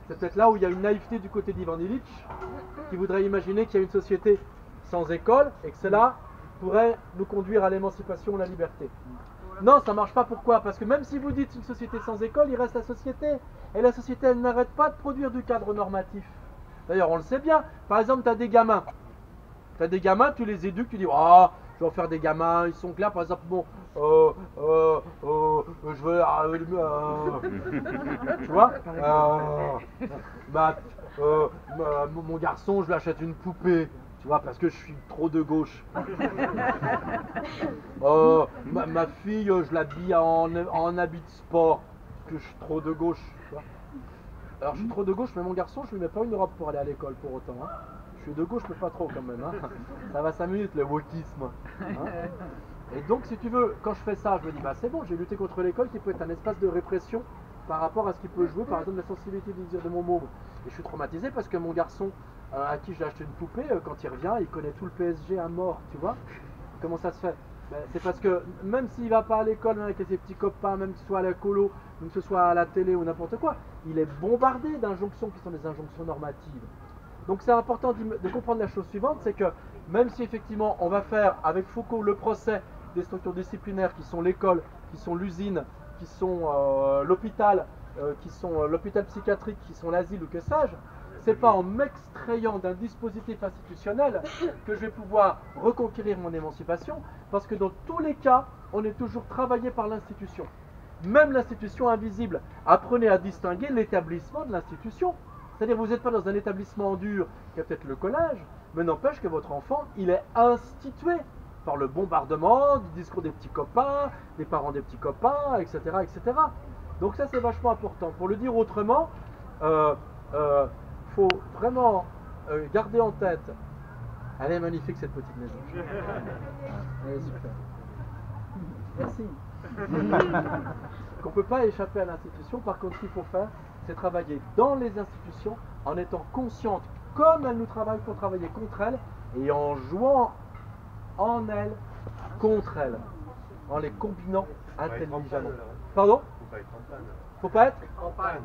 C'est peut-être là où il y a une naïveté du côté d'Ivan Illich, qui voudrait imaginer qu'il y a une société sans école et que cela pourrait nous conduire à l'émancipation, la liberté. Non, ça marche pas. Pourquoi? Parce que même si vous dites une société sans école, il reste la société. Et la société, elle n'arrête pas de produire du cadre normatif. D'ailleurs, on le sait bien. Par exemple, tu as des gamins. Tu as des gamins, tu les éduques, tu dis, oh, je vais en faire des gamins, ils sont clairs. Par exemple, bon, je veux... tu vois mon garçon, je lui achète une poupée. Tu vois, parce que je suis trop de gauche. Ma fille, je l'habille en habit de sport, parce que je suis trop de gauche. Tu vois. Alors je suis trop de gauche, mais mon garçon, je lui mets pas une robe pour aller à l'école pour autant. Hein. Je suis de gauche, mais pas trop quand même. Hein. Ça va 5 minutes, le wokisme. Hein. Et donc, si tu veux, quand je fais ça, je me dis, bah c'est bon, j'ai lutté contre l'école qui peut être un espace de répression par rapport à ce qui peut jouer, par exemple, la sensibilité du désir de mon môme. Et je suis traumatisé parce que mon garçon, à qui j'ai acheté une poupée, quand il revient, il connaît tout le PSG à mort, tu vois. Comment ça se fait? Ben, c'est parce que même s'il va pas à l'école avec ses petits copains, même que ce soit à la colo, même que ce soit à la télé ou n'importe quoi, il est bombardé d'injonctions qui sont des injonctions normatives. Donc c'est important de comprendre la chose suivante, c'est que même si effectivement on va faire avec Foucault le procès des structures disciplinaires qui sont l'école, qui sont l'usine, qui sont l'hôpital, qui sont l'hôpital psychiatrique, qui sont l'asile ou que sais-je, c'est pas en m'extrayant d'un dispositif institutionnel que je vais pouvoir reconquérir mon émancipation, parce que dans tous les cas, on est toujours travaillé par l'institution. Même l'institution invisible. Apprenez à distinguer l'établissement de l'institution. C'est-à-dire vous n'êtes pas dans un établissement dur, qui est peut-être le collège, mais n'empêche que votre enfant, il est institué par le bombardement du discours des petits copains, des parents des petits copains, etc. etc. Donc ça c'est vachement important. Pour le dire autrement, faut vraiment garder en tête. Elle est magnifique cette petite maison. Elle est super. Merci. Qu'on ne peut pas échapper à l'institution. Par contre, ce qu'il faut faire, c'est travailler dans les institutions en étant consciente comme elles nous travaillent pour travailler contre elles et en jouant en elles contre elles, en les combinant intelligemment. Pardon? Faut pas être en panne.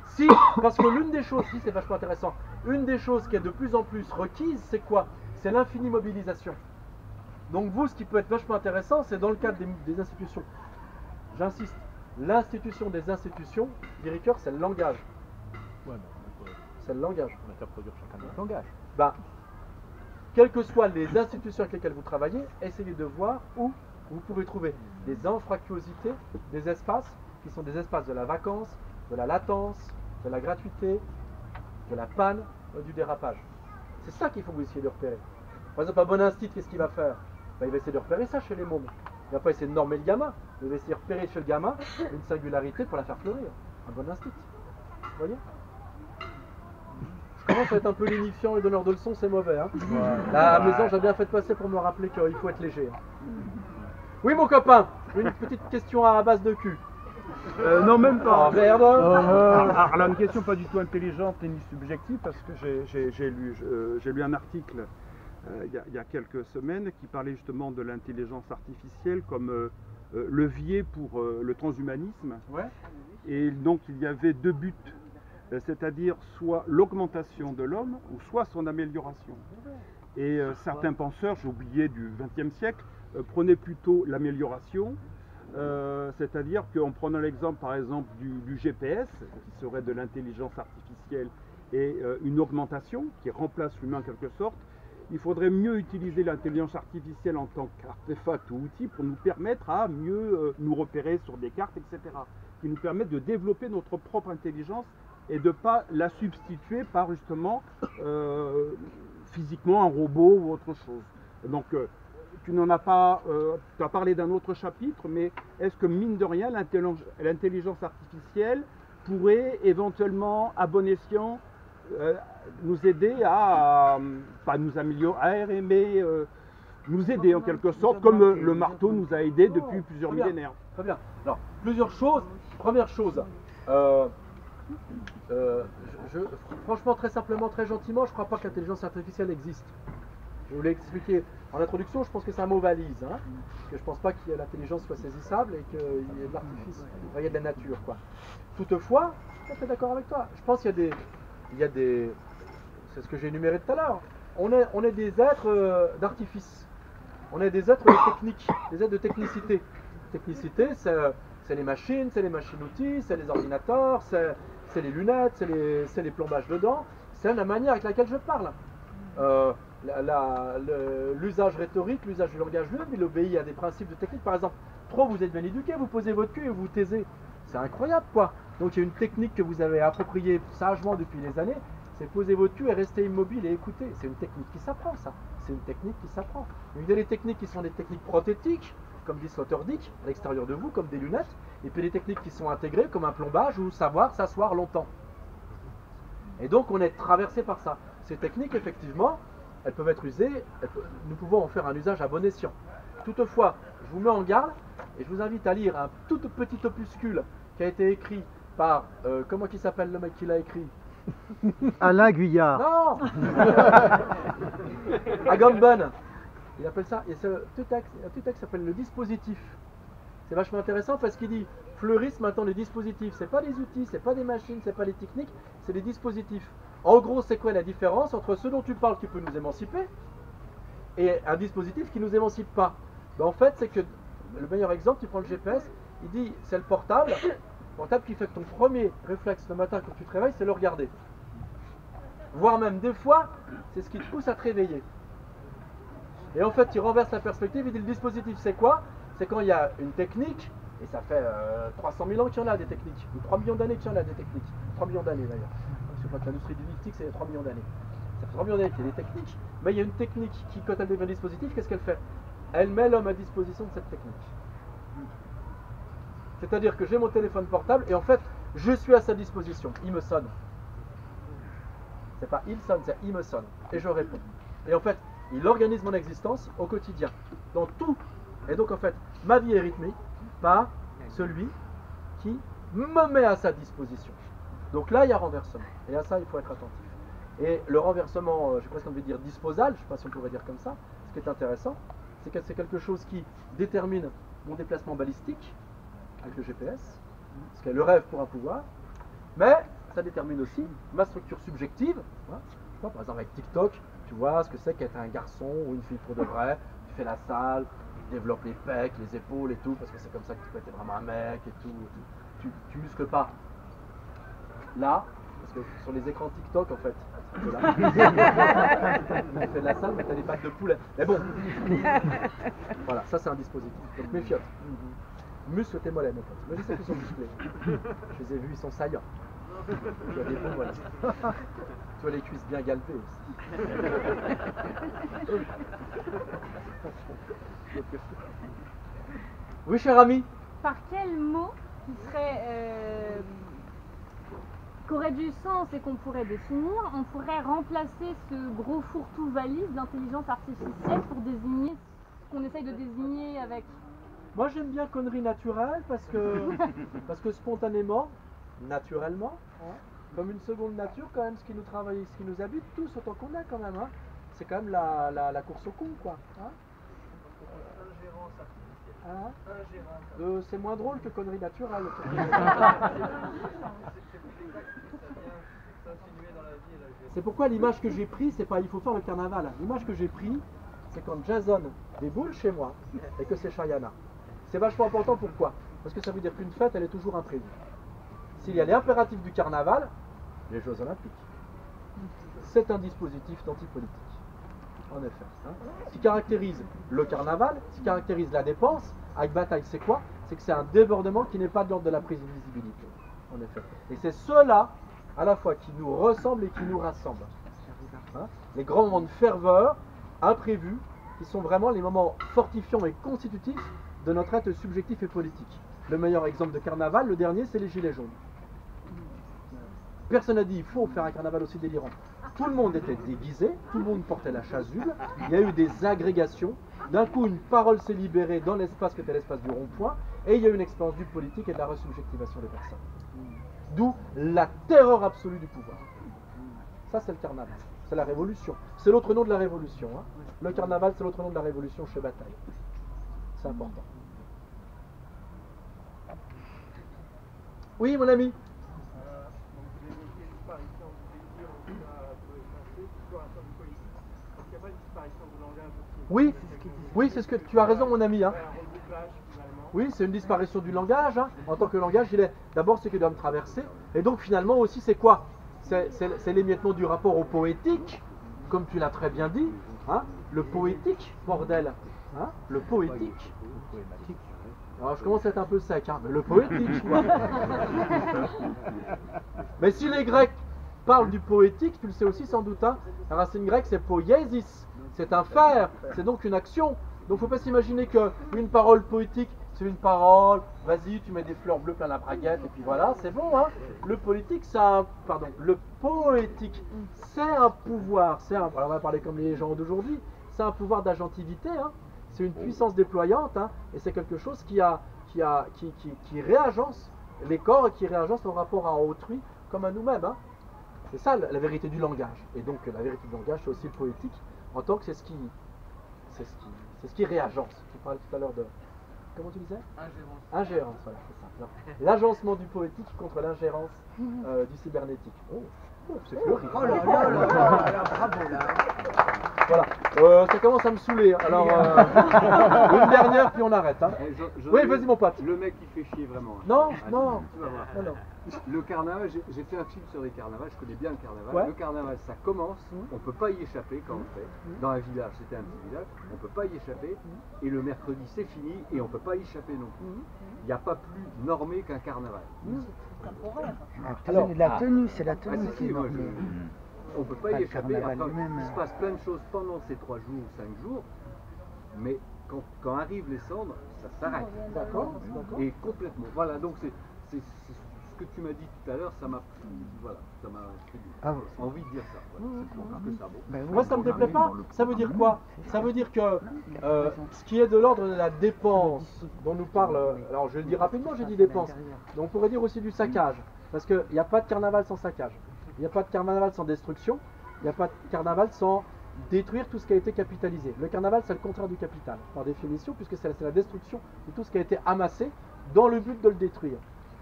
Si, parce que l'une des choses, si c'est vachement intéressant, une des choses qui est de plus en plus requise, c'est quoi? C'est l'infinie mobilisation. Donc vous, ce qui peut être vachement intéressant, c'est dans le cadre des institutions. J'insiste, l'institution des institutions, dit Ricoeur, c'est le langage. Ouais, c'est le langage. On va faire produire chacun notre langage. Ben, quelles que soient les institutions avec lesquelles vous travaillez, essayez de voir où vous pouvez trouver des anfractuosités, des espaces qui sont des espaces de la vacance, de la latence, de la gratuité, de la panne, du dérapage. C'est ça qu'il faut vous essayer de repérer. Par exemple, un bon instit, qu'est-ce qu'il va faire? Ben, il va essayer de repérer ça chez les mômes. Il va pas essayer de normer le gamin, il va essayer de repérer chez le gamin une singularité pour la faire fleurir. Un bon instit. Vous voyez? Je commence à être un peu lénifiant et donneur de leçons, c'est mauvais. Hein. La maison, j'ai bien fait de passer pour me rappeler qu'il faut être léger. Hein. Oui, mon copain, une petite question à base de cul. Non, même pas. Oh, merde. Alors, une question pas du tout intelligente ni subjective, parce que j'ai lu un article il y a quelques semaines qui parlait justement de l'intelligence artificielle comme levier pour le transhumanisme. Ouais. Et donc il y avait deux buts, c'est-à-dire soit l'augmentation de l'homme ou soit son amélioration. Et certains penseurs, j'ai oublié du XXe siècle, prenaient plutôt l'amélioration, c'est-à-dire qu'en prenant l'exemple par exemple du GPS, qui serait de l'intelligence artificielle, et une augmentation qui remplace l'humain en quelque sorte, il faudrait mieux utiliser l'intelligence artificielle en tant qu'artefact ou outil pour nous permettre à mieux nous repérer sur des cartes, etc. Qui nous permettent de développer notre propre intelligence et de ne pas la substituer par justement physiquement un robot ou autre chose. Donc tu n'en as pas, tu as parlé d'un autre chapitre, mais est-ce que mine de rien l'intelligence artificielle pourrait éventuellement, à bon escient, nous aider à, pas nous améliorer, mais nous aider en quelque sorte, comme le marteau nous a aidés depuis plusieurs millénaires. Très bien. Alors, plusieurs choses. Première chose, franchement, très simplement, très gentiment, je ne crois pas que l'intelligence artificielle existe. Je vous l'ai expliqué en introduction, je pense que c'est un mot valise. Hein, parce que je ne pense pas que l'intelligence soit saisissable et qu'il y ait de l'artifice, il y ait de la nature, quoi. Toutefois, je suis d'accord avec toi. Je pense qu'il y a des, c'est ce que j'ai énuméré tout à l'heure. On est des êtres d'artifice. On est des êtres de technique, des êtres de technicité. Technicité, c'est les machines outils, c'est les ordinateurs, c'est les lunettes, c'est les plombages dedans. C'est la manière avec laquelle je parle. L'usage rhétorique, l'usage du langage lui, il obéit à des principes de technique. Par exemple, trop vous êtes bien éduqué, vous posez votre cul et vous taisez. C'est incroyable, quoi. Donc il y a une technique que vous avez appropriée sagement depuis des années, c'est poser votre cul et rester immobile et écouter. C'est une technique qui s'apprend, ça. C'est une technique qui s'apprend. Il y a des techniques qui sont des techniques prothétiques, comme dit Sloterdijk, à l'extérieur de vous, comme des lunettes, et puis des techniques qui sont intégrées, comme un plombage ou savoir s'asseoir longtemps. Et donc on est traversé par ça. Ces techniques, effectivement, elles peuvent être usées, nous pouvons en faire un usage à bon escient. Toutefois, je vous mets en garde, et je vous invite à lire un tout petit opuscule qui a été écrit par, comment il s'appelle le mec qui l'a écrit? Alain Guyard. Non. Agamben. Il appelle ça, et ce texte s'appelle le dispositif. C'est vachement intéressant parce qu'il dit fleurissent maintenant les dispositifs. C'est pas les outils, c'est pas des machines, c'est pas les techniques, c'est des dispositifs. En gros, c'est quoi la différence entre ce dont tu parles qui peut nous émanciper et un dispositif qui nous émancipe pas? Ben, en fait, c'est que le meilleur exemple, tu prends le GPS, il dit c'est le portable qui fait que ton premier réflexe le matin quand tu te réveilles, c'est le regarder. Voire même des fois, c'est ce qui te pousse à te réveiller. Et en fait, il renverse la perspective, il dit le dispositif c'est quoi? C'est quand il y a une technique, et ça fait 300 000 ans qu'il y en a des techniques, ou 3 millions d'années qu'il y en a des techniques, 3 millions d'années d'ailleurs. Je sais pas que l'industrie du lifting c'est 3 millions d'années. Ça fait 3 millions d'années qu'il y a des techniques, mais il y a une technique qui, quand elle devient dispositif, qu'est-ce qu'elle fait? Elle met l'homme à disposition de cette technique. C'est-à-dire que j'ai mon téléphone portable et en fait, je suis à sa disposition. Il me sonne. C'est pas il sonne, c'est il me sonne. Et je réponds. Et en fait, il organise mon existence au quotidien, dans tout. Et donc en fait, ma vie est rythmée par celui qui me met à sa disposition. Donc là, il y a renversement. Et à ça, il faut être attentif. Et le renversement, j'ai presque envie de dire disposal, je ne sais pas si on pourrait dire comme ça, ce qui est intéressant, c'est que c'est quelque chose qui détermine mon déplacement balistique, avec le GPS, ce qui est le rêve pour un pouvoir, mais ça détermine aussi ma structure subjective. Hein. Par exemple avec TikTok, tu vois ce que c'est qu'être un garçon ou une fille pour de vrai, tu fais la salle, tu développes les pecs, les épaules et tout, parce que c'est comme ça que tu peux être vraiment un mec et tout. Tu muscles pas là, parce que sur les écrans TikTok en fait, là. Tu fais de la salle mais tu as des pattes de poulet. Mais bon, voilà, ça c'est un dispositif. Donc méfiote. Muscle tes mollets, mon pote. Moi, je sais qu'ils sont musclés. Je les ai vus, ils sont saillants. Tu as des bons mollets. Tu as les cuisses bien galbées aussi. Oui, cher ami. Par quel mot qui serait qui aurait du sens et qu'on pourrait définir, on pourrait remplacer ce gros fourre-tout valise d'intelligence artificielle pour désigner ce qu'on essaye de désigner avec. Moi j'aime bien connerie naturelle parce que spontanément, naturellement, hein, comme une seconde nature quand même, ce qui nous travaille, ce qui nous habite tous autant qu'on a quand même, hein, c'est quand même la course au con, quoi. Hein? C'est moins drôle que connerie naturelle. C'est pourquoi l'image que j'ai prise, c'est pas il faut faire le carnaval. L'image que j'ai prise, c'est quand Jason déboule chez moi et que c'est Chayana. C'est vachement important, pourquoi? Parce que ça veut dire qu'une fête, elle est toujours imprévue. S'il y a les impératifs du carnaval, les Jeux Olympiques, c'est un dispositif d'antipolitique. En effet. Hein. Ce qui caractérise le carnaval, ce qui caractérise la dépense, avec Bataille, c'est quoi? C'est que c'est un débordement qui n'est pas de l'ordre de la prévisibilité. En effet. Et c'est cela, à la fois, qui nous ressemble et qui nous rassemble. Hein. Les grands moments de ferveur, imprévus, qui sont vraiment les moments fortifiants et constitutifs de notre être subjectif et politique. Le meilleur exemple de carnaval, le dernier, c'est les Gilets jaunes. Personne n'a dit il faut faire un carnaval aussi délirant. Tout le monde était déguisé, tout le monde portait la chasuble, il y a eu des agrégations, d'un coup une parole s'est libérée dans l'espace qui était l'espace du rond-point, et il y a eu une expérience du politique et de la resubjectivation des personnes. D'où la terreur absolue du pouvoir. Ça c'est le carnaval, c'est la révolution. C'est l'autre nom de la révolution. Hein. Le carnaval c'est l'autre nom de la révolution chez Bataille. C'est important. Oui mon ami. Oui, oui, c'est ce que tu as raison, mon ami. Hein. Oui, c'est une disparition du langage. Hein. En tant que langage, il est d'abord ce qui doit me traverser. Et donc, finalement, aussi, c'est quoi? C'est l'émiettement du rapport au poétique, comme tu l'as très bien dit. Hein. Le poétique, bordel. Hein. Le poétique. Alors, je commence à être un peu sec, hein, mais le poétique, quoi. Mais si les Grecs parlent du poétique, tu le sais aussi sans doute, hein, la racine grecque, c'est poiesis. C'est un faire, c'est donc une action. Donc il ne faut pas s'imaginer qu'une parole poétique, c'est une parole, vas-y, tu mets des fleurs bleues plein la braguette, et puis voilà, c'est bon. Hein. Le politique, le poétique, c'est un pouvoir. Alors on va parler comme les gens d'aujourd'hui, c'est un pouvoir d'agentivité, hein. C'est une puissance déployante, hein, et c'est quelque chose qui réagence les corps et qui réagence au rapport à autrui comme à nous-mêmes. Hein. C'est ça la vérité du langage. Et donc la vérité du langage, c'est aussi le poétique. En tant que c'est ce qui réagence. Tu parlais tout à l'heure de... Comment tu disais? Ingérence, voilà, c'est ça. L'agencement du poétique contre l'ingérence du cybernétique. C'est fleuri. Oh là là là là, bravo là. Voilà, ça commence à me saouler. Alors, une dernière, puis on arrête. Hein. Oui, vas-y mon pote. Le mec qui fait chier vraiment. Non, ah, non. Tu vas voir. Non. Le carnaval, j'ai fait un film sur les carnavals, je connais bien le carnaval. Ouais. Le carnaval, ça commence, on ne peut pas y échapper quand on fait. Dans un village, c'était un petit village, on ne peut pas y échapper. Et le mercredi, c'est fini et on ne peut pas y échapper non plus. Il n'y a pas plus normé qu'un carnaval. La tenue, c'est la tenue qui est normée. On ne peut pas y échapper. Après, il se passe plein de choses pendant ces 3 jours ou 5 jours, mais quand arrivent les cendres, ça s'arrête. D'accord. Et complètement. Voilà, donc c'est ce que tu m'as dit tout à l'heure, ça m'a fait envie de dire ça. Voilà. Moi, ça ne me déplaît pas. Ça veut dire quoi? Ça veut dire que ce qui est de l'ordre de la dépense dont nous parle, alors je vais le dire rapidement, j'ai dit dépense, donc on pourrait dire aussi du saccage, parce qu'il n'y a pas de carnaval sans saccage, il n'y a pas de carnaval sans destruction, il n'y a pas de carnaval sans détruire tout ce qui a été capitalisé. Le carnaval, c'est le contraire du capital, par définition, puisque c'est la destruction de tout ce qui a été amassé dans le but de le détruire.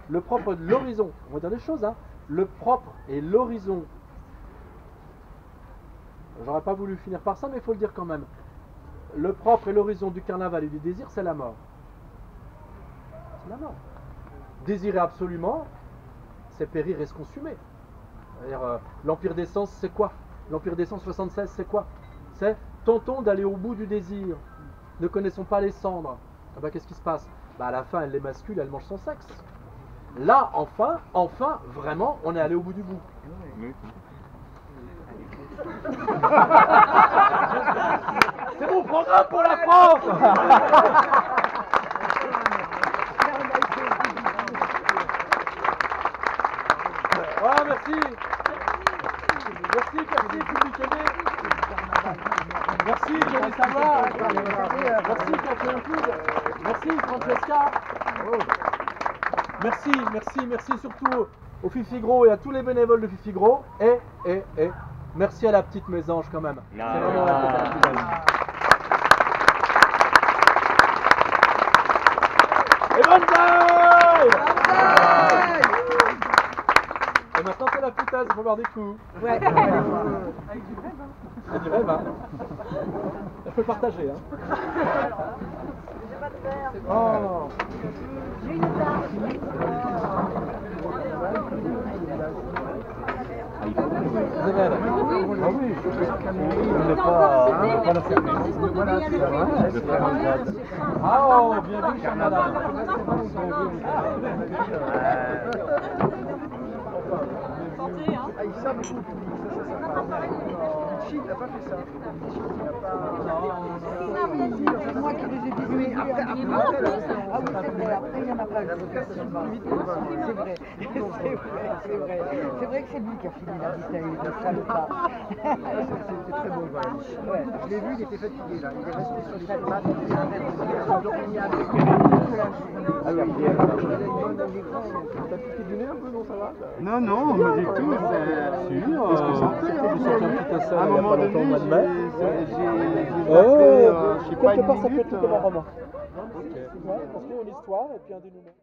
Le propre de l'horizon, on va dire des choses, hein. Le propre et l'horizon, j'aurais pas voulu finir par ça, mais il faut le dire quand même. Le propre et l'horizon du carnaval et du désir, c'est la mort. C'est la mort. Désirer absolument, c'est périr et se consumer. L'Empire des Sens, c'est quoi? L'Empire des Sens 76, c'est quoi? C'est tentons d'aller au bout du désir. Ne connaissons pas les cendres. Ah bah, qu'est-ce qui se passe? Bah, à la fin, elle les mascule, elle mange son sexe. Là, enfin, vraiment, on est allé au bout du bout. C'est mon programme pour la France. Voilà, merci. Merci, public aimé. Merci, Johnny Savoir. Merci, Café Liquide. Merci, Francesca. Merci surtout au Fifigro et à tous les bénévoles de Fifigro. Et Merci à la petite mésange quand même. C'est vraiment la plus belle. Et banzai! Et maintenant c'est la foutaise, il faut boire des coups. Ouais. Avec du vrai vin. Et du vrai vin. Il faut le partager. Hein. Oh. J'ai une tarte. Isabelle. Ah oui. On n'est pas. Ah oh, bien vu, chère madame. Ah, il sert beaucoup au public, ça Litchi, il n'a pas fait ça. Litchi, il n'a pas. C'est moi qui les ai distribués. Après, Ah oui, c'est vrai, après il y en a pas eu. C'est vrai, c'est vrai que c'est lui qui a fini la bouteille, le salopard. C'est très bon le vin. Ouais. Je l'ai vu, il était fatigué là. Il est resté sur les tomates, il est endormi avec. Ah oui, il a piqué du nez un peu, non, ça va? Non, non, pas du tout. Qu'est-ce que c'était À un moment donné, quelque part ça peut être le roman. Ok. Ouais, parce qu'il y a une histoire et puis un dénouement.